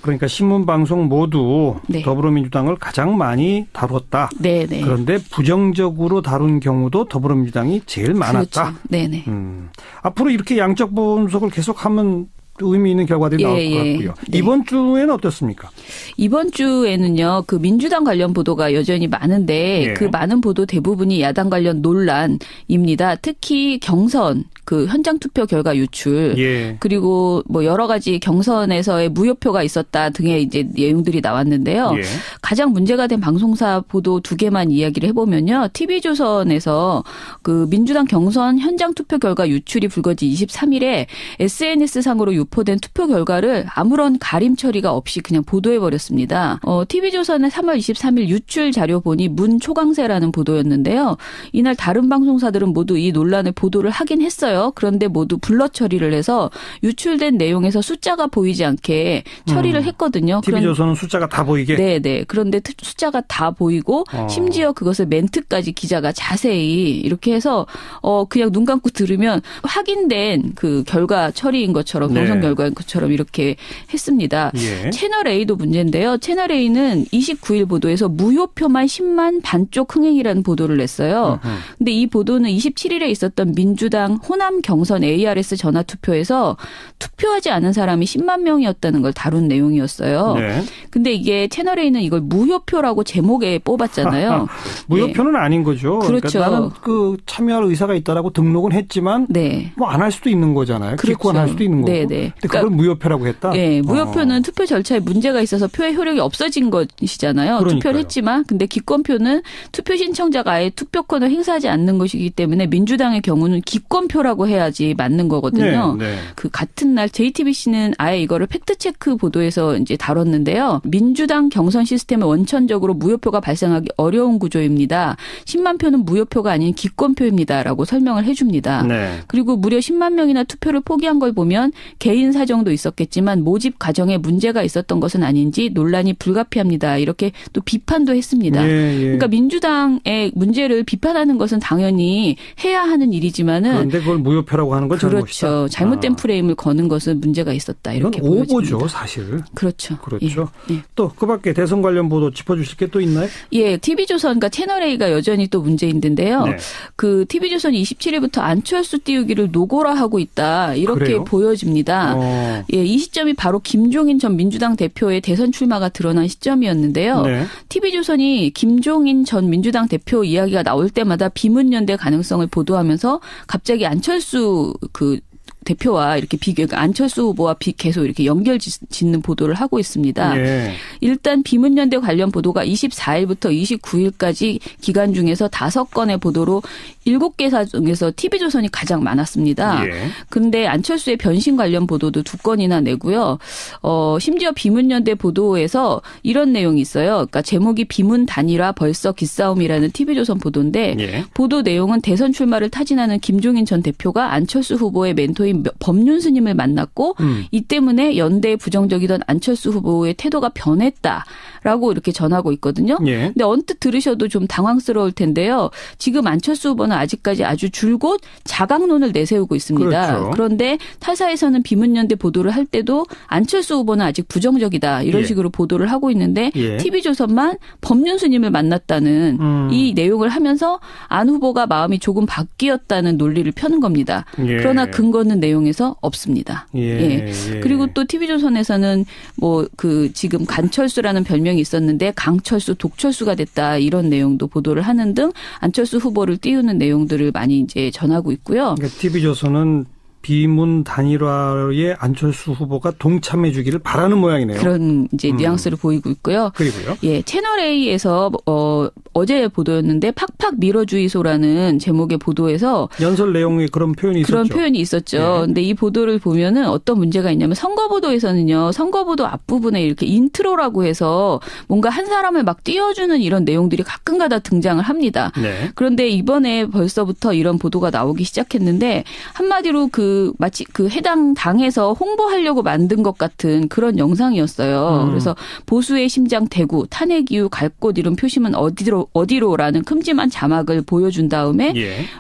그러니까 신문 방송 모두 네. 더불어민주당을 가장 많이 다뤘다. 네네. 그런데 부정적으로 다룬 경우도 더불어민주당이 제일 많았다. 그렇죠. 네네. 앞으로 이렇게 양적 분석을 계속하면 의미 있는 결과들이 나올 것 같고요. 네. 이번 주에는 어떻습니까? 이번 주에는요, 그 민주당 관련 보도가 여전히 많은데 네. 그 많은 보도 대부분이 야당 관련 논란입니다. 특히 경선, 그 현장 투표 결과 유출, 예. 그리고 뭐 여러 가지 경선에서의 무효표가 있었다 등의 이제 내용들이 나왔는데요. 예. 가장 문제가 된 방송사 보도 2개만 이야기를 해보면요, TV조선에서 그 민주당 경선 현장 투표 결과 유출이 불거진 23일에 SNS 상으로 유포된 투표 결과를 아무런 가림 처리가 없이 그냥 보도해버렸습니다. TV조선의 3월 23일 유출 자료 보니 문초강세라는 보도였는데요. 이날 다른 방송사들은 모두 이 논란을 보도를 하긴 했어요. 그런데 모두 블러 처리를 해서 유출된 내용에서 숫자가 보이지 않게 처리를 했거든요. TV조선은 숫자가 다 보이게? 네네. 그런데 숫자가 다 보이고 심지어 그것을 멘트까지 기자가 자세히 이렇게 해서 그냥 눈 감고 들으면 확인된 그 결과 처리인 것처럼 경선 결과인 것처럼 이렇게 했습니다. 예. 채널A도 문제인데요. 채널A는 29일 보도에서 무효표만 10만 반쪽 흥행이라는 보도를 냈어요. 근데 이 보도는 27일에 있었던 민주당 호남 경선 ARS 전화투표에서 투표하지 않은 사람이 10만 명이었다는 걸 다룬 내용이었어요. 네. 근데 이게 채널A는 이걸 무효표라고 제목에 뽑았잖아요. 무효표는 네. 아닌 거죠. 그렇죠. 그러니까 나는 그 참여할 의사가 있다라고 등록은 했지만 네. 뭐 안 할 수도 있는 거잖아요. 그렇죠. 기권할 수도 있는 거고. 네네. 근데 그걸 무효표라고 했다? 네. 무효표는 투표 절차에 문제가 있어서 표의 효력이 없어진 것이잖아요. 그러니까요. 투표를 했지만 근데 기권표는 투표 신청자가 아예 투표권을 행사하지 않는 것이기 때문에 민주당의 경우는 기권표라고 해야지 맞는 거거든요. 네, 네. 그 같은 날 JTBC는 아예 이거를 팩트체크 보도에서 이제 다뤘는데요. 민주당 경선 시스템은 원천적으로 무효표가 발생하기 어려운 구조입니다. 10만 표는 무효표가 아닌 기권표입니다라고 설명을 해줍니다. 네. 그리고 무려 10만 명이나 투표를 포기한 걸 보면 개인 사정도 있었겠지만 모집 과정에 문제가 있었던 것은 아닌지 논란이 불가피합니다. 이렇게 또 비판도 했습니다. 그러니까 민주당의 문제를 비판하는 것은 당연히 해야 하는 일이지만은 그런데 그걸 무효표라고 하는 건 그렇죠. 잘못된 프레임을 거는 것은 문제가 있었다. 이렇게 이건 오보죠, 사실. 그렇죠. 그렇죠. 예. 또 그밖에 대선 관련 보도 짚어주실 게 또 있나요? 예, TV조선, 그러니까 채널A가 여전히 또 문제인데요. 네. 그 TV조선이 27일부터 안철수 띄우기를 노고라 하고 있다. 이렇게 그래요? 보여집니다. 예, 이 시점이 바로 김종인 전 민주당 대표의 대선 출마가 드러난 시점이었는데요. 네. TV조선이 김종인 전 민주당 대표 이야기가 나올 때마다 비문연대 가능성을 보도하면서 갑자기 안철수 그 대표와 이렇게 안철수 후보와 계속 이렇게 연결 짓는 보도를 하고 있습니다. 예. 일단 비문연대 관련 보도가 24일부터 29일까지 기간 중에서 5건의 보도로 7개사 중에서 TV조선이 가장 많았습니다. 그런데 안철수의 변신 관련 보도도 2건이나 내고요. 심지어 비문연대 보도에서 이런 내용이 있어요. 그러니까 제목이 비문 단일화 벌써 기싸움이라는 TV조선 보도인데 보도 내용은 대선 출마를 타진하는 김종인 전 대표가 안철수 후보의 멘토인 법륜 스님을 만났고 이 때문에 연대에 부정적이던 안철수 후보의 태도가 변했다라고 이렇게 전하고 있거든요. 근데 언뜻 들으셔도 좀 당황스러울 텐데요. 지금 안철수 후보는 아직까지 아주 줄곧 자강론을 내세우고 있습니다. 그렇죠. 그런데 타사에서는 비문연대 보도를 할 때도 안철수 후보는 아직 부정적이다 이런 식으로 보도를 하고 있는데 TV조선만 법륜 스님을 만났다는 이 내용을 하면서 안 후보가 마음이 조금 바뀌었다는 논리를 펴는 겁니다. 그러나 근거는 내용에서 없습니다. 그리고 또 TV조선에서는 지금 간철수라는 별명이 있었는데 강철수, 독철수가 됐다 이런 내용도 보도를 하는 등 안철수 후보를 띄우는 내용들을 많이 이제 전하고 있고요. 그러니까 TV조선은 비문 단일화에 안철수 후보가 동참해 주기를 바라는 모양이네요. 그런 이제 뉘앙스를 보이고 있고요. 그리고요? 채널 A에서 어제 보도였는데 팍팍 밀어주의소라는 제목의 보도에서 연설 내용에 그런 표현이 있었죠. 그런 표현이 있었죠. 근데 이 보도를 보면은 어떤 문제가 있냐면 선거보도에서는요. 선거보도 앞부분에 이렇게 인트로라고 해서 뭔가 한 사람을 막 띄워주는 이런 내용들이 가끔가다 등장을 합니다. 그런데 이번에 벌써부터 이런 보도가 나오기 시작했는데 한마디로 마치 해당 당에서 홍보하려고 만든 것 같은 그런 영상이었어요. 그래서 보수의 심장 대구, 탄핵 이후 갈 곳 이런 표시문 어디로라는 큼지막 자막을 보여준 다음에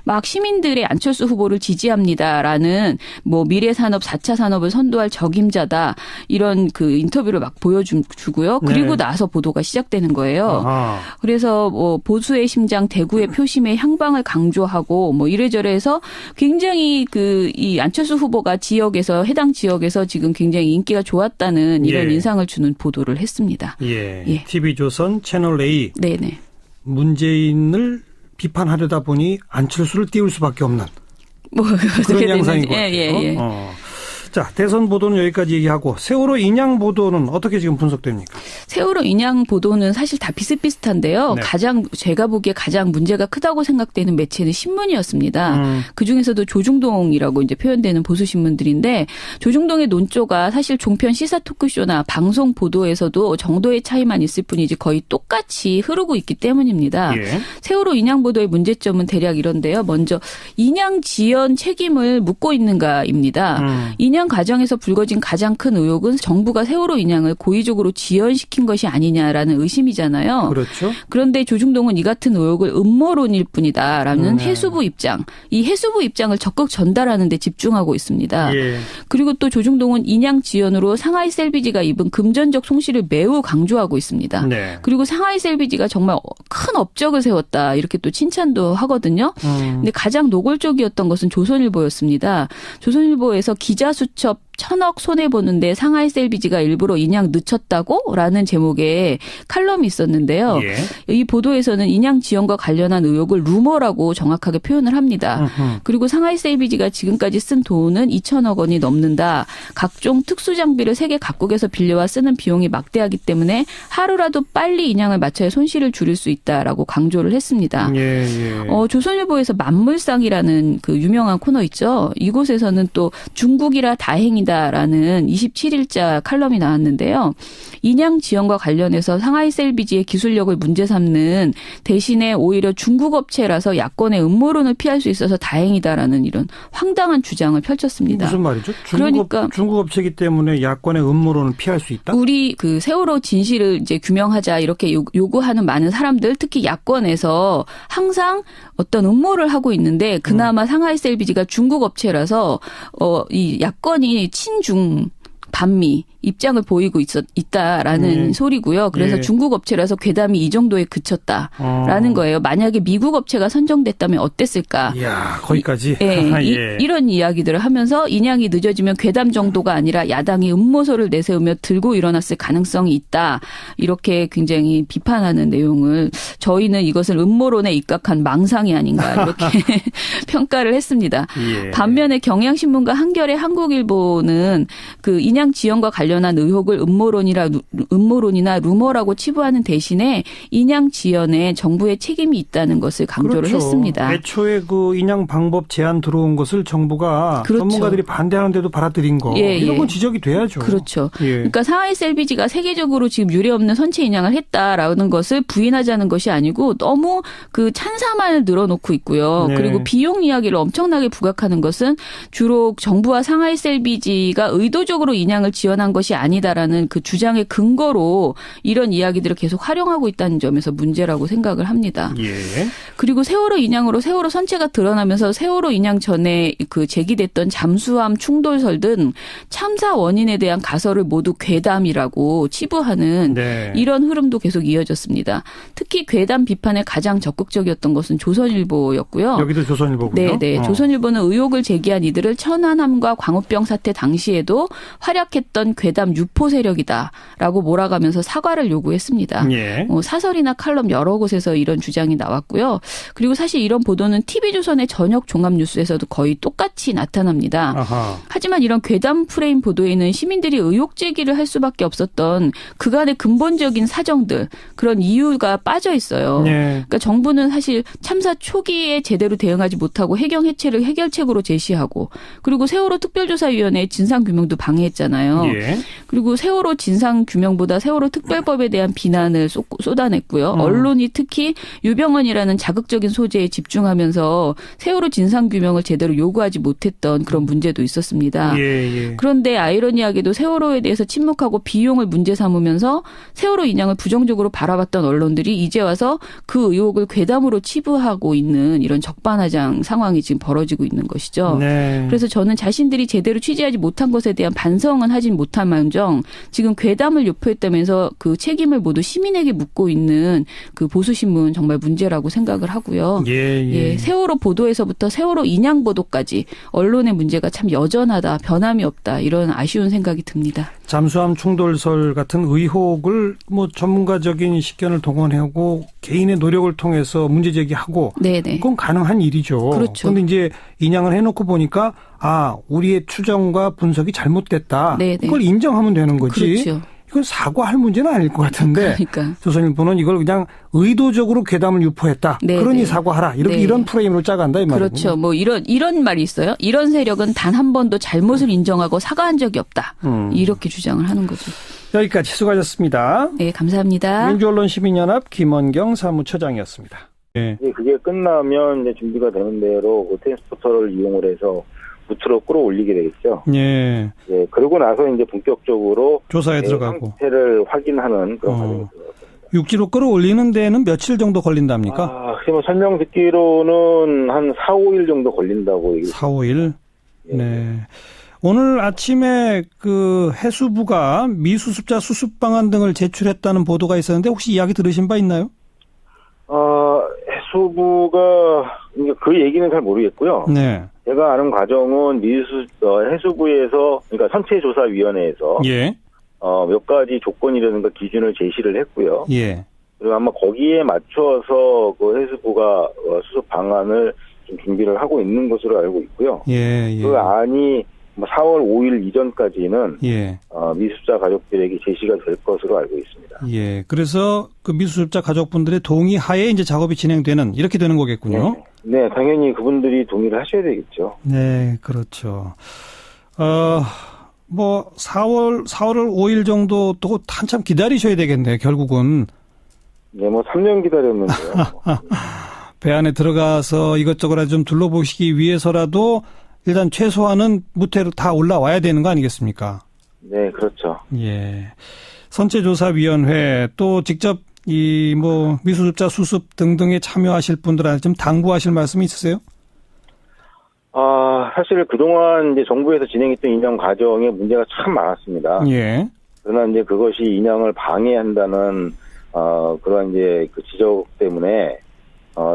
막 시민들의 안철수 후보를 지지합니다라는 미래산업 4차 산업을 선도할 적임자다 이런 그 인터뷰를 막 보여주고요. 그리고 나서 보도가 시작되는 거예요. 그래서 보수의 심장 대구의 표심의 향방을 강조하고 이래저래 해서 굉장히 이 안철수 후보가 해당 지역에서 지금 굉장히 인기가 좋았다는 이런 인상을 주는 보도를 했습니다. TV조선 채널 A. 네네. 문재인을 비판하려다 보니 안철수를 띄울 수밖에 없는 그런 양상인 것 같아요. 자, 대선 보도는 여기까지 얘기하고 세월호 인양 보도는 어떻게 지금 분석됩니까? 세월호 인양 보도는 사실 다 비슷비슷한데요. 제가 보기에 가장 문제가 크다고 생각되는 매체는 신문이었습니다. 그중에서도 조중동이라고 이제 표현되는 보수 신문들인데 조중동의 논조가 사실 종편 시사 토크쇼나 방송 보도에서도 정도의 차이만 있을 뿐이지 거의 똑같이 흐르고 있기 때문입니다. 세월호 인양 보도의 문제점은 대략 이런데요. 먼저 인양 지연 책임을 묻고 있는가입니다. 인양 과정에서 불거진 가장 큰 의혹은 정부가 세월호 인양을 고의적으로 지연시킨 것이 아니냐라는 의심이잖아요. 그렇죠. 그런데 조중동은 이 같은 의혹을 음모론일 뿐이다라는 해수부 입장, 이 해수부 입장을 적극 전달하는 데 집중하고 있습니다. 그리고 또 조중동은 인양 지연으로 상하이 셀비지가 입은 금전적 손실을 매우 강조하고 있습니다. 그리고 상하이 셀비지가 정말 큰 업적을 세웠다 이렇게 또 칭찬도 하거든요. 근데 가장 노골적이었던 것은 조선일보였습니다. 조선일보에서 기자 수첩 1,000억 손해보는데 상하이 셀비지가 일부러 인양 늦췄다고? 라는 제목의 칼럼이 있었는데요. 이 보도에서는 인양 지연과 관련한 의혹을 루머라고 정확하게 표현을 합니다. 그리고 상하이 셀비지가 지금까지 쓴 돈은 2,000억 원이 넘는다. 각종 특수장비를 세계 각국에서 빌려와 쓰는 비용이 막대하기 때문에 하루라도 빨리 인양을 마쳐야 손실을 줄일 수 있다라고 강조를 했습니다. 조선일보에서 만물상이라는 그 유명한 코너 있죠. 이곳에서는 또 중국이라 다행이다. 라는 27일자 칼럼이 나왔는데요. 인양 지연과 관련해서 상하이 셀비지의 기술력을 문제 삼는 대신에 오히려 중국 업체라서 야권의 음모론을 피할 수 있어서 다행이다라는 이런 황당한 주장을 펼쳤습니다. 무슨 말이죠? 중국 업체이기 때문에 야권의 음모론을 피할 수 있다? 우리 그 세월호 진실을 이제 규명하자 이렇게 요구하는 많은 사람들, 특히 야권에서 항상 어떤 음모를 하고 있는데 그나마 상하이 셀비지가 중국 업체라서 이 야권이 친중 반미 입장을 보이고 있다라는 소리고요. 그래서 예. 중국 업체라서 괴담이 이 정도에 그쳤다라는 거예요. 만약에 미국 업체가 선정됐다면 어땠을까? 이야, 거기까지. 예. 이런 이야기들을 하면서 인양이 늦어지면 괴담 정도가 아니라 야당이 음모설을 내세우며 들고 일어났을 가능성이 있다. 이렇게 굉장히 비판하는 내용을 저희는 이것을 음모론에 입각한 망상이 아닌가 이렇게 평가를 했습니다. 예. 반면에 경향신문과 한겨레 한국일보는 그 인양 지연과 관련한 의혹을 음모론이나 루머라고 치부하는 대신에 인양 지연에 정부의 책임이 있다는 것을 강조를 그렇죠. 했습니다. 애초에 그 인양 방법 제안 들어온 것을 정부가 그렇죠. 전문가들이 반대하는데도 받아들인 거 이런 건 지적이 돼야죠. 그렇죠. 예. 그러니까 상하이 셀비지가 세계적으로 지금 유례 없는 선체 인양을 했다라는 것을 부인하자는 것이 아니고 너무 그 찬사만 늘어놓고 있고요. 네. 그리고 비용 이야기를 엄청나게 부각하는 것은 주로 정부와 상하이 셀비지가 의도적으로 인양을 지원한 것이 아니다라는 그 주장의 근거로 이런 이야기들을 계속 활용하고 있다는 점에서 문제라고 생각을 합니다. 예. 그리고 세월호 인양으로 세월호 선체가 드러나면서 세월호 인양 전에 그 제기됐던 잠수함 충돌설 등 참사 원인에 대한 가설을 모두 괴담이라고 치부하는 네. 이런 흐름도 계속 이어졌습니다. 특히 괴담 비판에 가장 적극적이었던 것은 조선일보였고요. 여기도 조선일보군요. 네. 조선일보는 의혹을 제기한 이들을 천안함과 광우병 사태 당시에도 활약했던 괴담 유포 세력이다라고 몰아가면서 사과를 요구했습니다. 예. 사설이나 칼럼 여러 곳에서 이런 주장이 나왔고요. 그리고 사실 이런 보도는 TV조선의 저녁 종합뉴스에서도 거의 똑같이 나타납니다. 아하. 하지만 이런 괴담 프레임 보도에는 시민들이 의혹 제기를 할 수밖에 없었던 그간의 근본적인 사정들 그런 이유가 빠져 있어요. 예. 그러니까 정부는 사실 참사 초기에 제대로 대응하지 못하고 해경 해체를 해결책으로 제시하고 그리고 세월호 특별조사위원회의 진상규명도 방해했잖아요. 예. 그리고 세월호 진상규명보다 세월호 특별법에 대한 비난을 쏟아냈고요. 언론이 특히 유병언이라는 자극적인 소재에 집중하면서 세월호 진상규명을 제대로 요구하지 못했던 그런 문제도 있었습니다. 예. 그런데 아이러니하게도 세월호에 대해서 침묵하고 비용을 문제 삼으면서 세월호 인양을 부정적으로 바라봤던 언론들이 이제 와서 그 의혹을 괴담으로 치부하고 있는 이런 적반하장 상황이 지금 벌어지고 있는 것이죠. 네. 그래서 저는 자신들이 제대로 취재하지 못한 것에 대한 반성은 하진 못한 망정 지금 괴담을 유포했다면서 그 책임을 모두 시민에게 묻고 있는 그 보수신문 정말 문제라고 생각을 하고요. 예. 세월호 보도에서부터 세월호 인양 보도까지 언론의 문제가 참 여전하다, 변함이 없다 이런 아쉬운 생각이 듭니다. 잠수함 충돌설 같은 의혹을 뭐 전문가적인 식견을 동원하고 개인의 노력을 통해서 문제 제기하고 네네. 그건 가능한 일이죠. 그렇죠. 그런데 이제 인양을 해놓고 보니까 우리의 추정과 분석이 잘못됐다. 네네. 그걸 인정하면 되는 거지. 그렇죠. 이건 사과할 문제는 아닐 것 같은데 그러니까. 조선일보는 이걸 그냥 의도적으로 괴담을 유포했다. 네네. 그러니 사과하라. 이런 프레임으로 짜간다 이 말이에요. 그렇죠. 뭐 이런 말이 있어요. 이런 세력은 단 한 번도 잘못을 인정하고 사과한 적이 없다. 이렇게 주장을 하는 거죠. 여기까지 수고하셨습니다. 네, 감사합니다. 민주언론시민연합 김원경 사무처장이었습니다. 네. 그게 끝나면 이제 준비가 되는 대로 트랜스포터를 이용을 해서 무트로 끌어올리게 되겠죠. 예. 예. 그러고 나서 이제 본격적으로 조사에 들어가고 상태를 확인하는 그런 과정이 들어갑니다. 육지로 끌어올리는 데는 며칠 정도 걸린답니까? 뭐 설명 듣기로는 한 4, 5일 정도 걸린다고 얘기했습니다. 4, 5일? 예. 네. 오늘 아침에 그 해수부가 미수습자 수습 방안 등을 제출했다는 보도가 있었는데 혹시 이야기 들으신 바 있나요? 해수부가 그 얘기는 잘 모르겠고요. 네. 제가 아는 과정은 해수부에서 그러니까 선체조사위원회에서 예. 몇 가지 조건이라든가 기준을 제시를 했고요. 예. 그리고 아마 거기에 맞춰서 그 해수부가 수습 방안을 좀 준비를 하고 있는 것으로 알고 있고요. 예. 그 안이 4월 5일 이전까지는 미수습자 가족들에게 제시가 될 것으로 알고 있습니다. 예. 그래서 그 미수습자 가족분들의 동의 하에 이제 작업이 진행되는 이렇게 되는 거겠군요. 네, 당연히 그분들이 동의를 하셔야 되겠죠. 네, 그렇죠. 뭐 4월 5일 정도 또 한참 기다리셔야 되겠네요. 결국은. 네, 뭐 3년 기다렸는데요. 배 안에 들어가서 이것저것 좀 둘러보시기 위해서라도 일단 최소한은 무태로 다 올라와야 되는 거 아니겠습니까? 네, 그렇죠. 예. 선체조사위원회 또 직접 이 뭐 미수습자 수습 등등에 참여하실 분들한테 좀 당부하실 말씀이 있으세요? 사실 그동안 이제 정부에서 진행했던 인양 과정에 문제가 참 많았습니다. 예. 그러나 이제 그것이 인양을 방해한다는 그런 이제 그 지적 때문에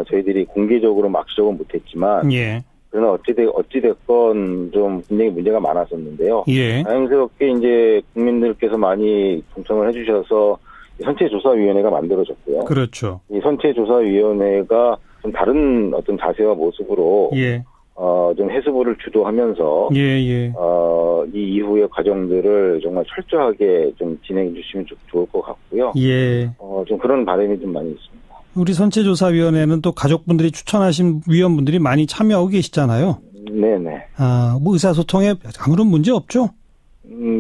저희들이 공개적으로 막 지적은 못했지만, 예. 그러나 어찌됐건 좀 굉장히 문제가 많았었는데요. 예. 다행스럽게 이제 국민들께서 많이 동참을 해주셔서 선체조사위원회가 만들어졌고요. 그렇죠. 이 선체조사위원회가 좀 다른 어떤 자세와 모습으로 예. 좀 해수부를 주도하면서 이 이후의 과정들을 정말 철저하게 좀 진행해 주시면 좋을 것 같고요. 예. 좀 그런 바람이 좀 많이 있습니다. 우리 선체조사위원회는 또 가족분들이 추천하신 위원분들이 많이 참여하고 계시잖아요. 네네. 뭐 의사소통에 아무런 문제 없죠?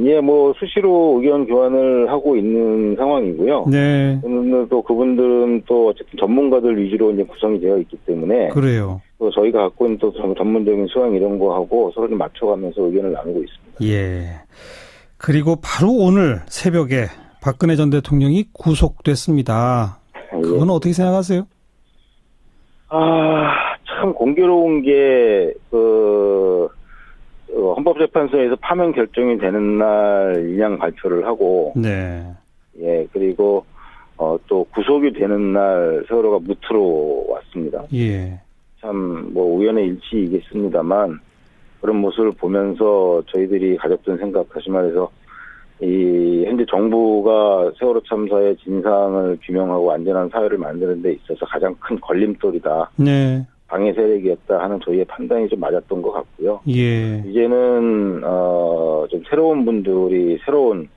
예, 뭐 수시로 의견 교환을 하고 있는 상황이고요. 네. 또 그분들은 또 어쨌든 전문가들 위주로 이제 구성이 되어 있기 때문에. 그래요. 또 저희가 갖고 있는 또 전문적인 소양 이런 거 하고 서로 좀 맞춰가면서 의견을 나누고 있습니다. 예. 그리고 바로 오늘 새벽에 박근혜 전 대통령이 구속됐습니다. 그건 어떻게 생각하세요? 참 공교로운 게 헌법재판소에서 파면 결정이 되는 날 인양 발표를 하고, 네. 예, 그리고 또 구속이 되는 날 세월호가 무트로 왔습니다. 예. 참 뭐 우연의 일치이겠습니다만 그런 모습을 보면서 저희들이 가졌던 생각, 다시 말해서 이 현재 정부가 세월호 참사의 진상을 규명하고 안전한 사회를 만드는 데 있어서 가장 큰 걸림돌이다. 네. 방해 세력이었다 하는 저희의 판단이 좀 맞았던 것 같고요. 예. 이제는 좀 새로운 분들이 새로운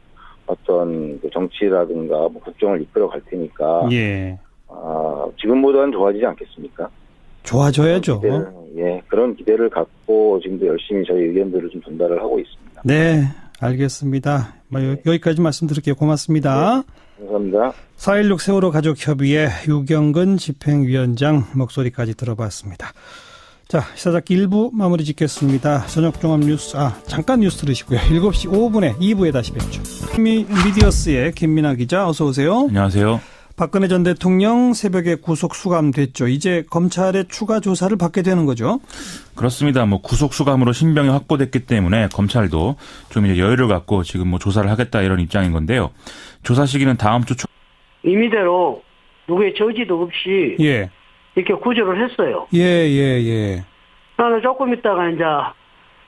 어떤 그 정치라든가 뭐 국정을 이끌어 갈 테니까 예. 지금보다는 좋아지지 않겠습니까? 좋아져야죠. 그런 기대를 갖고 지금도 열심히 저희 의견들을 좀 전달을 하고 있습니다. 네, 알겠습니다. 여기까지 말씀드릴게요. 고맙습니다. 네, 감사합니다. 4.16 세월호 가족협의회 유경근 집행위원장 목소리까지 들어봤습니다. 자, 시사잡기 1부 마무리 짓겠습니다. 저녁 종합 뉴스, 잠깐 뉴스 들으시고요. 7시 5분에 2부에 다시 뵙죠. 미디어스의 김민아 기자, 어서 오세요. 안녕하세요. 박근혜 전 대통령 새벽에 구속 수감됐죠. 이제 검찰의 추가 조사를 받게 되는 거죠. 그렇습니다. 구속 수감으로 신병이 확보됐기 때문에 검찰도 좀 이제 여유를 갖고 지금 조사를 하겠다 이런 입장인 건데요. 조사 시기는 다음 주 임의대로 누구의 저지도 없이 예. 이렇게 구조를 했어요. 예. 나는 조금 있다가 이제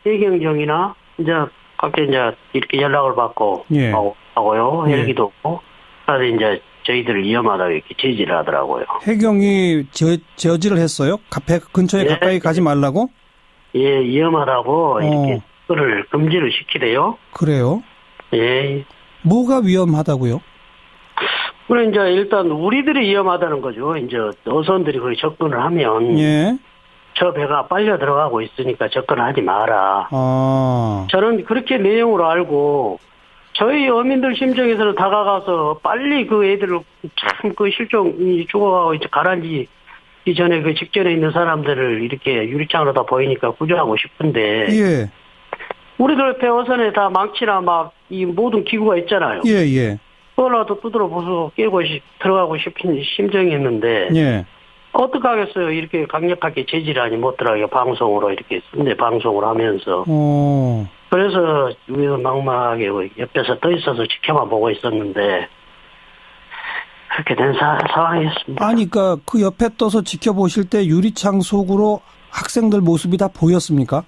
해경정이나 이제 각자 이제 이렇게 연락을 받고 하고요. 헬기도 없고. 그래서 이제 저희들을 위험하다고 이렇게 제지를 하더라고요. 해경이 저지를 했어요? 카페 근처에 가까이 가지 말라고? 예, 위험하다고 이렇게 그를 금지를 시키래요. 그래요? 예. 뭐가 위험하다고요? 그래 이제 일단 우리들이 위험하다는 거죠. 이제 어선들이 거기 접근을 하면 저 배가 빨려 들어가고 있으니까 접근하지 마라. 저는 그렇게 내용으로 알고. 저희 어민들 심정에서는 다가가서 빨리 그 애들을 참 그 실종이 죽어가고 이제 가라앉기 전에 그 직전에 있는 사람들을 이렇게 유리창으로 다 보이니까 구조하고 싶은데. 예. 우리들 배 어선에 다 망치나 막 이 모든 기구가 있잖아요. 예. 그거라도 두드려 부수고 깨고 들어가고 싶은 심정이었는데. 예. 어떻게 하겠어요? 이렇게 강력하게 제지를 못 들어가게 방송으로 이렇게 근데 방송을 하면서. 그래서 우리가 막막하게 옆에서 떠 있어서 지켜만 보고 있었는데 그렇게 된 상황이었습니다. 아니, 그러니까 그 옆에 떠서 지켜보실 때 유리창 속으로 학생들 모습이 다 보였습니까?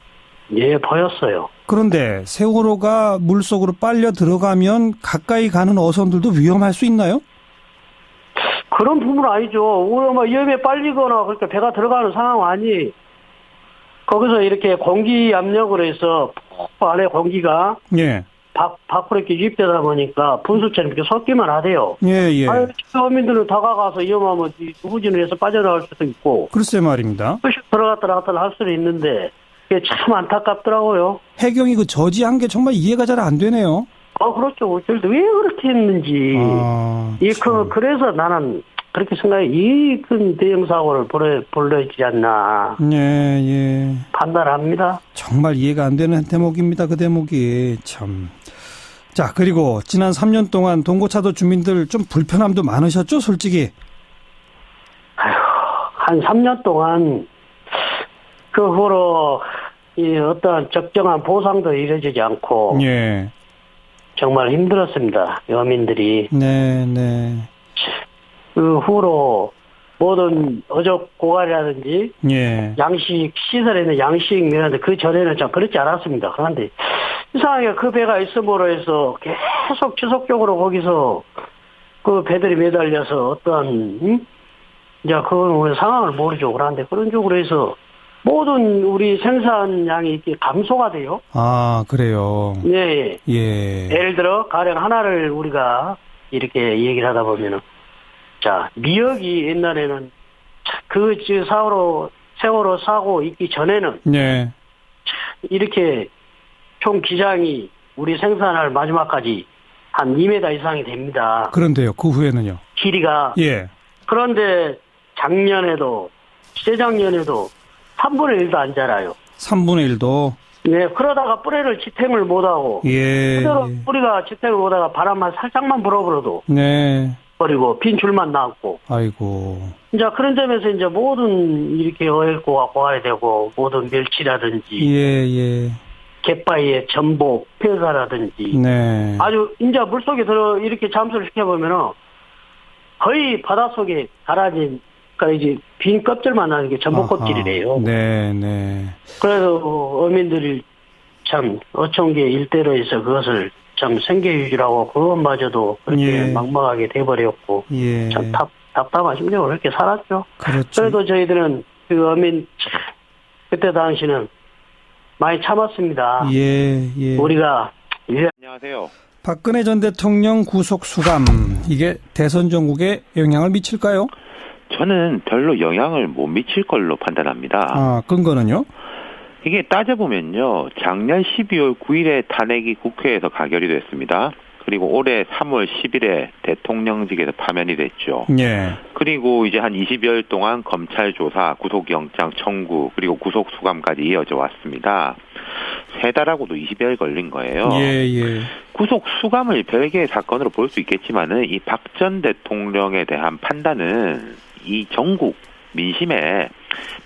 예, 보였어요. 그런데 세월호가 물속으로 빨려 들어가면 가까이 가는 어선들도 위험할 수 있나요? 그런 부분은 아니죠. 우리가 위험에 빨리거나 그렇게 배가 들어가는 상황 아니. 거기서 이렇게 공기 압력으로 해서 안에 공기가 밖으로 이렇게 유입되다 보니까 분수처럼 이렇게 섞기만 하대요. 예. 시민들은 다가가서 위험하면 후진을 해서 빠져나갈 수도 있고. 글쎄 말입니다. 들어갔다 나갔다 할 수는 있는데 그게 참 안타깝더라고요. 해경이 그 저지한 게 정말 이해가 잘 안 되네요. 그렇죠. 왜 그렇게 했는지. 그래서 나는 그렇게 생각해. 이 큰 대형 사고를 벌어지지 않나. 예. 판단합니다. 정말 이해가 안 되는 대목입니다. 그 대목이 참. 자, 그리고 지난 3년 동안 동고차도 주민들 좀 불편함도 많으셨죠, 솔직히? 한 3년 동안 그 후로 이 어떠한 적정한 보상도 이루어지지 않고 예. 정말 힘들었습니다. 어민들이. 네, 네. 그 후로 모든 어족 고갈이라든지 예. 양식 시설에 있는 양식이라든지 그 전에는 좀 그렇지 않았습니다. 그런데 이상하게 그 배가 있음으로 해서 계속 지속적으로 거기서 그 배들이 매달려서 어떠한 이제 그 상황을 모르죠. 그런데 그런 쪽으로 해서 모든 우리 생산량이 이렇게 감소가 돼요. 아, 그래요. 네. 예. 예를 들어 가령 하나를 우리가 이렇게 얘기를 하다 보면은 자, 미역이 옛날에는 그 세월호 사고 있기 전에는 네. 이렇게 총 기장이 우리 생산할 마지막까지 한 2m 이상이 됩니다. 그런데요. 그 후에는요. 길이가. 예. 그런데 작년에도 재작년에도 3분의 1도 안 자라요. 3분의 1도. 네, 그러다가 뿌리를 지탱을 못하고. 예. 그대로 뿌리가 지탱을 못하다가 바람만 살짝만 불어버려도. 네. 버리고 빈 줄만 남고. 아이고. 이제 그런 점에서 이제 모든 이렇게 어획고가 고갈이 되고 모든 멸치라든지. 예, 예. 갯바위의 전복, 폐사라든지. 네. 아주 이제 물속에 들어 이렇게 잠수를 시켜보면은 거의 바닷속에 가라진 그러니까 이제 빈 껍질만 나는 게 전복 껍질이래요. 네, 네. 그래서 어민들이 참 어촌계 일대로에서 그것을 참 생계유지라고 그것마저도 그렇게 예. 막막하게 돼버렸고 예. 참 답답한 심정으로 그렇게 살았죠. 그렇죠. 그래도 저희들은 그 어민 그때 당시는 많이 참았습니다. 예, 예. 우리가 안녕하세요. 박근혜 전 대통령 구속 수감 이게 대선 전국에 영향을 미칠까요? 저는 별로 영향을 못 미칠 걸로 판단합니다. 아, 근거는요? 이게 따져보면요. 작년 12월 9일에 탄핵이 국회에서 가결이 됐습니다. 그리고 올해 3월 10일에 대통령직에서 파면이 됐죠. 예. 그리고 이제 한 20여일 동안 검찰 조사, 구속영장 청구, 그리고 구속 수감까지 이어져 왔습니다. 3달하고도 20여일 걸린 거예요. 예, 예. 구속 수감을 별개의 사건으로 볼 수 있겠지만은 이 박 전 대통령에 대한 판단은 이 전국 민심에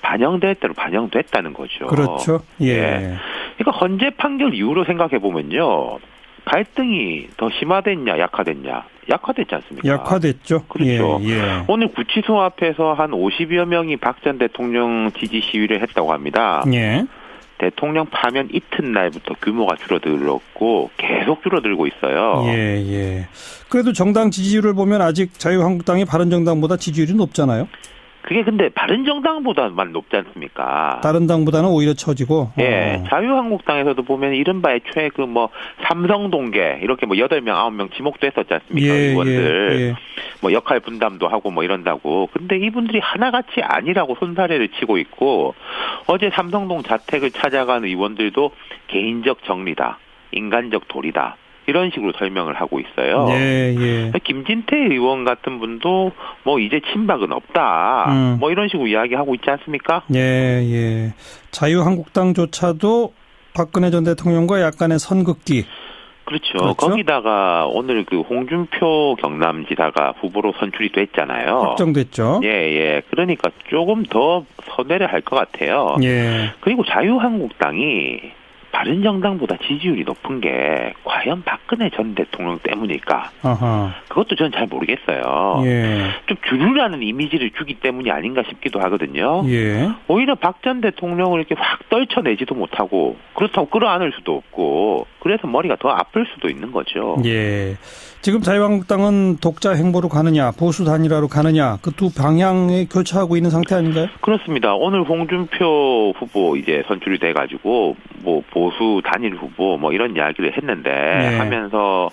반영될 대로 반영됐다는 거죠. 그렇죠. 예. 예. 그러니까 헌재 판결 이후로 생각해 보면요. 갈등이 더 심화됐냐, 약화됐냐? 약화됐지 않습니까? 약화됐죠. 그렇죠. 예, 예. 오늘 구치소 앞에서 한 50여 명이 박 전 대통령 지지 시위를 했다고 합니다. 예. 대통령 파면 이튿날부터 규모가 줄어들었고 계속 줄어들고 있어요. 예, 예. 그래도 정당 지지율을 보면 아직 자유한국당이 바른정당보다 지지율이 높잖아요. 그게 근데 바른정당보다만 높지 않습니까? 다른 당보다는 오히려 처지고. 예, 자유한국당에서도 보면 이른바 애초에 그 뭐 삼성동계 이렇게 뭐 8명, 9명 지목도 했었지 않습니까? 예, 의원들. 예, 예. 뭐 역할 분담도 하고 뭐 이런다고. 근데 이분들이 하나같이 아니라고 손사래를 치고 있고 어제 삼성동 자택을 찾아간 의원들도 개인적 정리다. 인간적 도리다. 이런 식으로 설명을 하고 있어요. 예, 예. 김진태 의원 같은 분도 뭐 이제 친박은 없다. 뭐 이런 식으로 이야기하고 있지 않습니까? 예, 예. 자유한국당조차도 박근혜 전 대통령과 약간의 선긋기. 그렇죠. 거기다가 오늘 그 홍준표 경남지사가 후보로 선출이 됐잖아요. 확정됐죠. 예, 예. 그러니까 조금 더 선회를 할 것 같아요. 예. 그리고 자유한국당이 바른정당보다 지지율이 높은 게 과연 박근혜 전 대통령 때문일까? 아하. 그것도 저는 잘 모르겠어요. 예. 좀 주류라는 이미지를 주기 때문이 아닌가 싶기도 하거든요. 예. 오히려 박 전 대통령을 이렇게 확 떨쳐내지도 못하고 그렇다고 끌어안을 수도 없고 그래서 머리가 더 아플 수도 있는 거죠. 예. 지금 자유한국당은 독자 행보로 가느냐 보수 단일화로 가느냐 그 두 방향에 교차하고 있는 상태 아닌가요? 그렇습니다. 오늘 홍준표 후보 이제 선출이 돼가지고 뭐 보수 단일 후보 뭐 이런 이야기를 했는데 네. 하면서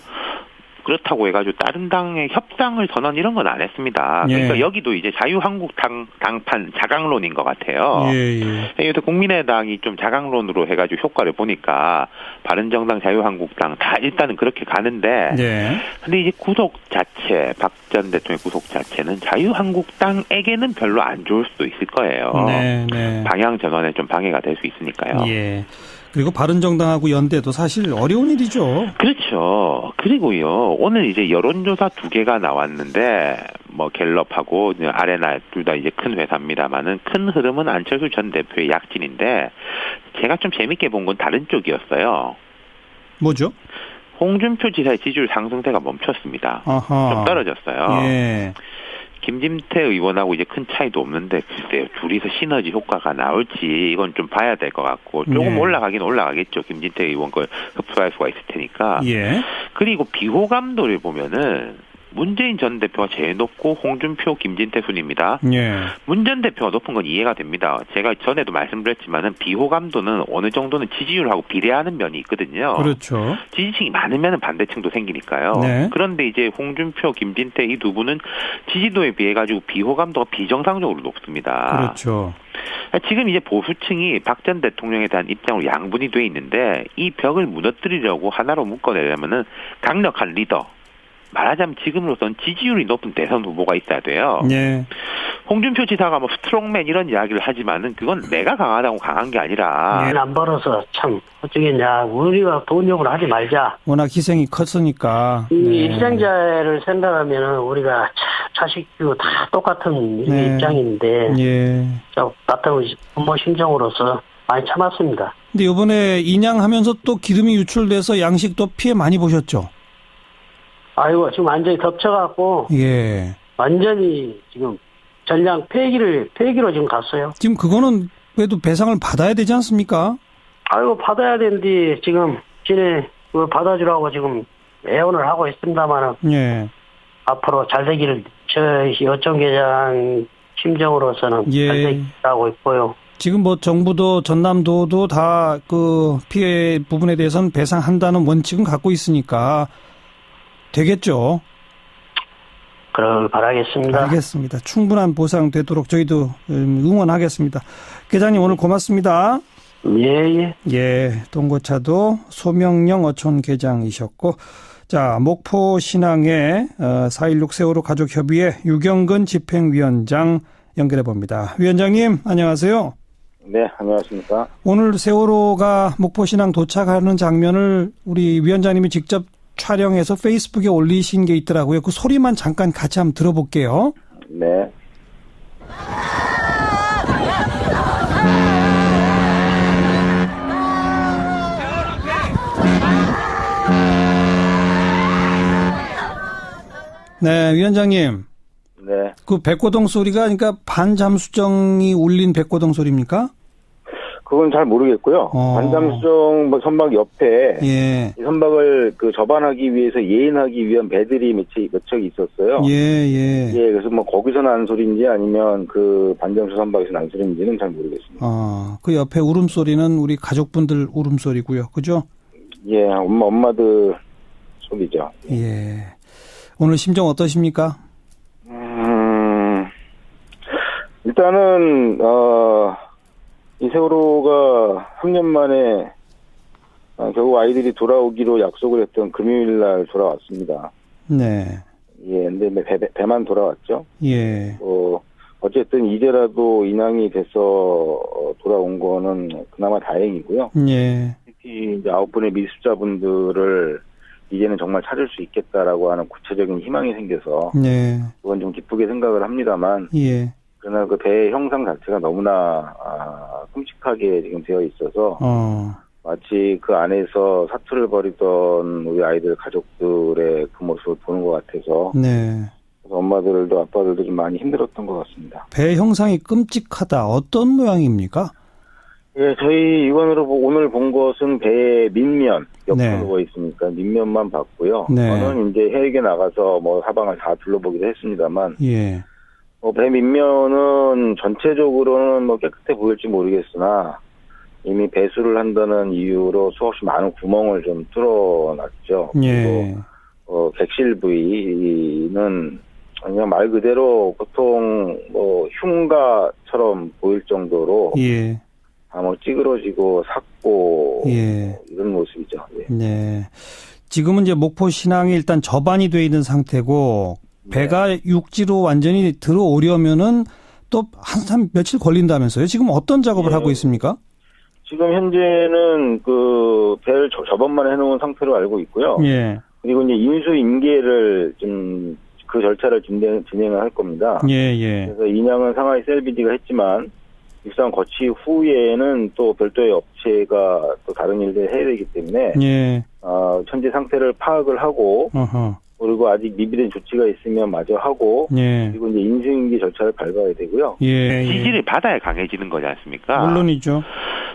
그렇다고 해가지고 다른 당의 협상을 선언 이런 건 안 했습니다. 그러니까 예. 여기도 이제 자유한국당 당판 자강론인 것 같아요. 예, 예. 그래서 국민의당이 좀 자강론으로 해가지고 효과를 보니까 바른정당, 자유한국당 다 일단은 그렇게 가는데, 예. 근데 이제 구속 자체, 박 전 대통령 구속 자체는 자유한국당에게는 별로 안 좋을 수도 있을 거예요. 네, 네. 방향 전환에 좀 방해가 될 수 있으니까요. 예. 그리고 바른정당하고 연대도 사실 어려운 일이죠. 그렇죠. 그리고요, 오늘 이제 여론조사 2개가 나왔는데, 뭐 갤럽하고 아레나 둘 다 이제 큰 회사입니다만은 큰 흐름은 안철수 전 대표의 약진인데 제가 좀 재밌게 본 건 다른 쪽이었어요. 뭐죠? 홍준표 지사의 지지율 상승세가 멈췄습니다. 아하. 좀 떨어졌어요. 예. 김진태 의원하고 이제 큰 차이도 없는데 글쎄요, 둘이서 시너지 효과가 나올지 이건 좀 봐야 될 것 같고 조금 올라가긴 올라가겠죠. 김진태 의원 걸 흡수할 수가 있을 테니까. 예. 그리고 비호감도를 보면은 문재인 전 대표가 제일 높고 홍준표, 김진태 순입니다. 예. 문 전 대표가 높은 건 이해가 됩니다. 제가 전에도 말씀드렸지만은 비호감도는 어느 정도는 지지율하고 비례하는 면이 있거든요. 그렇죠. 지지층이 많으면 반대층도 생기니까요. 네. 그런데 이제 홍준표, 김진태 이 두 분은 지지도에 비해 가지고 비호감도가 비정상적으로 높습니다. 그렇죠. 지금 이제 보수층이 박 전 대통령에 대한 입장으로 양분이 돼 있는데 이 벽을 무너뜨리려고 하나로 묶어내려면은 강력한 리더. 말하자면 지금으로선 지지율이 높은 대선 후보가 있어야 돼요. 네. 홍준표 지사가 뭐 스트롱맨 이런 이야기를 하지만은 그건 내가 강하다고 강한 게 아니라. 네. 안 벌어서 참 어쩌겠냐. 우리가 돈욕을 하지 말자. 워낙 희생이 컸으니까. 이 희생자를 생각하면은 우리가 자식 교육 다 똑같은 네. 입장인데. 예. 같은 부모 심정으로서 많이 참았습니다. 근데 이번에 인양하면서 또 기름이 유출돼서 양식도 피해 많이 보셨죠? 아이고, 지금 완전히 덮쳐갖고. 예. 완전히 지금 전량 폐기로 지금 갔어요. 지금 그거는 그래도 배상을 받아야 되지 않습니까? 아이고, 받아야 되는데 지금 지네 그거 받아주라고 지금 애원을 하고 있습니다만은. 예. 앞으로 잘 되기를 저희 어촌계장 심정으로서는 예. 잘 되기라고 있고요. 지금 뭐 정부도 전남도도 다 그 피해 부분에 대해서는 배상한다는 원칙은 갖고 있으니까. 되겠죠. 그럴 바라겠습니다. 알겠습니다. 충분한 보상 되도록 저희도 응원하겠습니다. 계장님 오늘 고맙습니다. 예. 예, 동고차도 소명영 어촌 계장이셨고, 자 목포 신항의 4.16 세월호 가족협의회 유경근 집행위원장 연결해 봅니다. 위원장님 안녕하세요. 네, 안녕하십니까. 오늘 세월호가 목포 신항 도착하는 장면을 우리 위원장님이 직접 촬영해서 페이스북에 올리신 게 있더라고요. 그 소리만 잠깐 같이 한번 들어볼게요. 네. 네, 위원장님. 네. 그 백고동 소리가 그러니까 반잠수정이 울린 백고동 소리입니까? 그건 잘 모르겠고요. 반잠수정 선박 옆에 예. 이 선박을 그 접안하기 위해서 예인하기 위한 배들이 몇 척이 있었어요. 예. 그래서 뭐 거기서 난 소리인지 아니면 그 반잠수 선박에서 난 소리인지는 잘 모르겠습니다. 그 옆에 울음소리는 우리 가족분들 울음소리고요. 그죠? 예, 엄마들 소리죠. 예. 오늘 심정 어떠십니까? 일단은 이 세월호가 3년 만에 결국 아이들이 돌아오기로 약속을 했던 금요일 날 돌아왔습니다. 네. 예, 근데 배만 돌아왔죠. 예. 어쨌든 이제라도 인양이 돼서 돌아온 거는 그나마 다행이고요. 예. 특히 이제 9분의 미수자분들을 이제는 정말 찾을 수 있겠다라고 하는 구체적인 희망이 생겨서. 네. 그건 좀 기쁘게 생각을 합니다만. 예. 그러나 그 배의 형상 자체가 너무나 끔찍하게 지금 되어 있어서 마치 그 안에서 사투를 벌이던 우리 아이들 가족들의 그 모습을 보는 것 같아서 네. 그래서 엄마들도 아빠들도 좀 많이 힘들었던 것 같습니다. 배 형상이 끔찍하다. 어떤 모양입니까? 예, 저희 육안으로 오늘 본 것은 배의 밑면 옆으로 누워 있으니까 밑면만 봤고요. 네. 저는 이제 해역에 나가서 뭐 사방을 다 둘러보기도 했습니다만. 예. 배 밑면은 전체적으로는 뭐 깨끗해 보일지 모르겠으나 이미 배수를 한다는 이유로 수없이 많은 구멍을 좀 뚫어놨죠. 예. 그리고 객실 부위는 그냥 말 그대로 보통 뭐 흉가처럼 보일 정도로 예. 뭐 찌그러지고 삭고 예. 이런 모습이죠. 예. 네. 지금은 이제 목포 신항이 일단 접안이 돼 있는 상태고. 배가 육지로 완전히 들어오려면은 또 며칠 걸린다면서요? 지금 어떤 작업을 하고 있습니까? 지금 현재는 그 배를 접안만 해놓은 상태로 알고 있고요. 예. 그리고 이제 인수인계를 좀 그 절차를 진행을 할 겁니다. 예. 그래서 인양은 상하이 셀비디가 했지만 입상 거치 후에는 또 별도의 업체가 또 다른 일들을 해야 되기 때문에 예. 현재 상태를 파악을 하고 그리고 아직 미비된 조치가 있으면 마저 하고 예. 그리고 이제 인수인계 절차를 밟아야 되고요. 예. 지지를 받아야 강해지는 거지 않습니까? 물론이죠.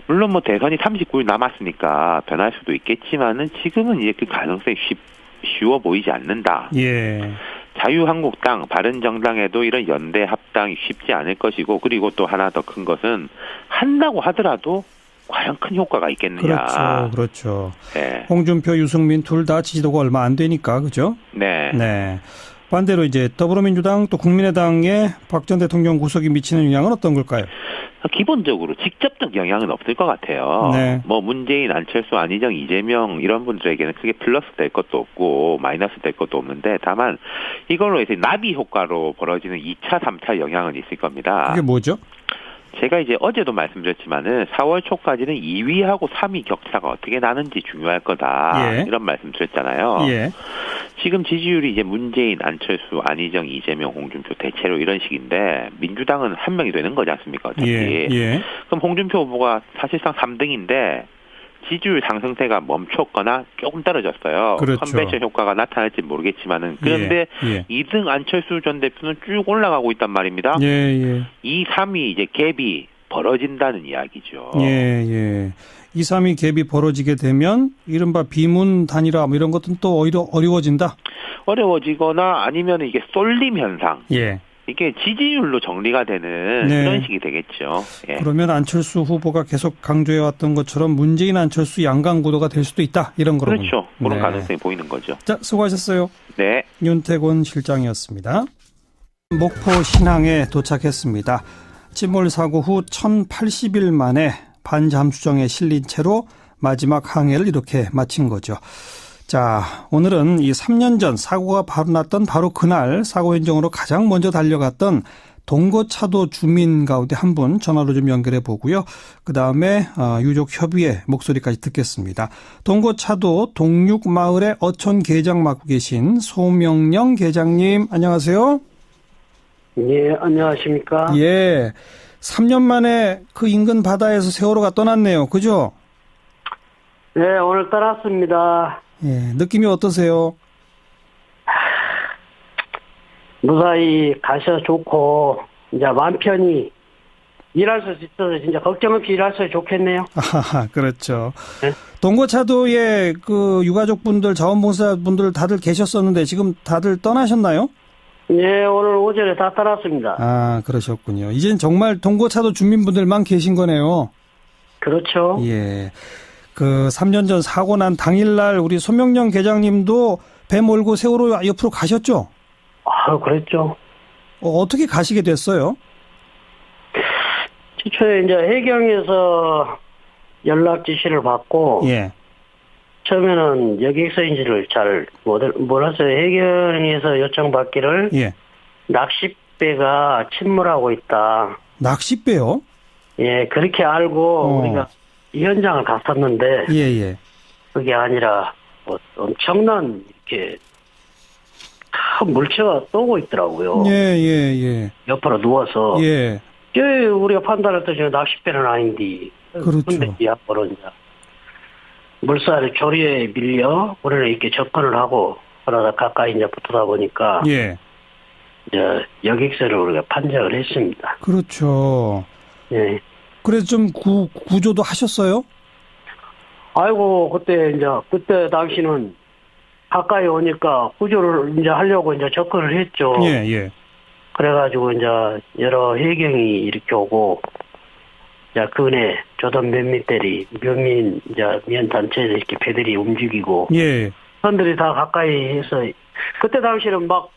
물론 뭐 대선이 39일 남았으니까 변할 수도 있겠지만은 지금은 이제 그 가능성이 쉬워 보이지 않는다. 예. 자유한국당, 바른정당에도 이런 연대 합당이 쉽지 않을 것이고 그리고 또 하나 더 큰 것은 한다고 하더라도 과연 큰 효과가 있겠느냐. 그렇죠. 네. 홍준표, 유승민 둘 다 지지도가 얼마 안 되니까 그죠? 네. 네. 반대로 이제 더불어민주당 또 국민의당에 박 전 대통령 구속이 미치는 영향은 어떤 걸까요? 기본적으로 직접적 영향은 없을 것 같아요. 네. 뭐 문재인, 안철수, 안희정, 이재명 이런 분들에게는 크게 플러스 될 것도 없고 마이너스 될 것도 없는데 다만 이걸로 이제 나비 효과로 벌어지는 2차, 3차 영향은 있을 겁니다. 그게 뭐죠? 제가 이제 어제도 말씀드렸지만은 4월 초까지는 2위하고 3위 격차가 어떻게 나는지 중요할 거다. 예. 이런 말씀 드렸잖아요. 예. 지금 지지율이 이제 문재인, 안철수, 안희정, 이재명, 홍준표 대체로 이런 식인데 민주당은 한 명이 되는 거지 않습니까? 어차피. 예. 그럼 홍준표 후보가 사실상 3등인데 지지율 상승세가 멈췄거나 조금 떨어졌어요. 그렇죠. 컨벤션 효과가 나타날지 모르겠지만은 그런데 2등 안철수 전 대표는 쭉 올라가고 있단 말입니다. 2, 3위 이제 갭이 벌어진다는 이야기죠. 2, 3위 갭이 벌어지게 되면 이른바 비문 단일화 뭐 이런 것들은 또 오히려 어려워진다. 어려워지거나 아니면 이게 쏠림 현상. 예. 이게 지지율로 정리가 되는 그런 식이 되겠죠. 예. 그러면 안철수 후보가 계속 강조해왔던 것처럼 문재인, 안철수 양강 구도가 될 수도 있다. 이런 거로군요. 그렇죠. 그런 가능성이 보이는 거죠. 자, 수고하셨어요. 네. 윤태곤 실장이었습니다. 목포 신항에 도착했습니다. 침몰 사고 후 1080일 만에 반st함수정에 실린 채로 마지막 항해를 이렇게 마친 거죠. 자, 오늘은 이 3년 전 사고가 바로 났던 바로 그날 사고 현장으로 가장 먼저 달려갔던 동거차도 주민 가운데 한 분 전화로 좀 연결해 보고요. 그다음에 유족 협의회 목소리까지 듣겠습니다. 동거차도 동육마을의 어촌 계장 맡고 계신 소명령 계장님 안녕하세요. 예, 안녕하십니까. 예, 3년 만에 그 인근 바다에서 세월호가 떠났네요. 그죠? 네, 오늘 떠났습니다. 예, 느낌이 어떠세요? 무사히 가셔 좋고 이제 마음 편히 일할 수 있어서 진짜 걱정 없이 일할 수 좋겠네요. 아, 그렇죠. 네? 동거차도에 그 유가족분들, 자원봉사분들 다들 계셨었는데 지금 다들 떠나셨나요? 네, 오늘 오전에 다 떠났습니다. 아, 그러셨군요. 이젠 정말 동거차도 주민분들만 계신 거네요. 그렇죠. 예. 그 3년 전 사고 난 당일날 우리 소명령 계장님도 배 몰고 세월호 옆으로 가셨죠? 아, 그랬죠. 어떻게 가시게 됐어요? 최초에 이제 해경에서 연락 지시를 받고, 예. 처음에는 여객선인지를 잘 몰랐어요. 해경에서 요청받기를, 예. 낚싯배가 침몰하고 있다. 낚싯배요? 예, 그렇게 알고 우리가 이 현장을 갔었는데, 예. 그게 아니라 뭐 엄청난 이렇게 큰 물체가 쏘고 있더라고요. 예. 옆으로 누워서. 예. 우리가 판단했더니 낚싯배는 아닌데. 그렇죠. 앞으로 이제 물살의 조리에 밀려 우리는 이렇게 접근을 하고 그러다 가까이 이제 붙어다 보니까. 예. 이제 여객선을 우리가 판정을 했습니다. 그렇죠. 예. 그래서 좀 구조도 하셨어요? 아이고, 그때 당시는 가까이 오니까 구조를 이제 하려고 이제 접근을 했죠. 예. 그래가지고 이제 여러 해경이 이렇게 오고, 이제 그네 조던 몇민 이제 미연단체에서 이렇게 배들이 움직이고, 예. 선들이 다 가까이 해서, 그때 당시는 막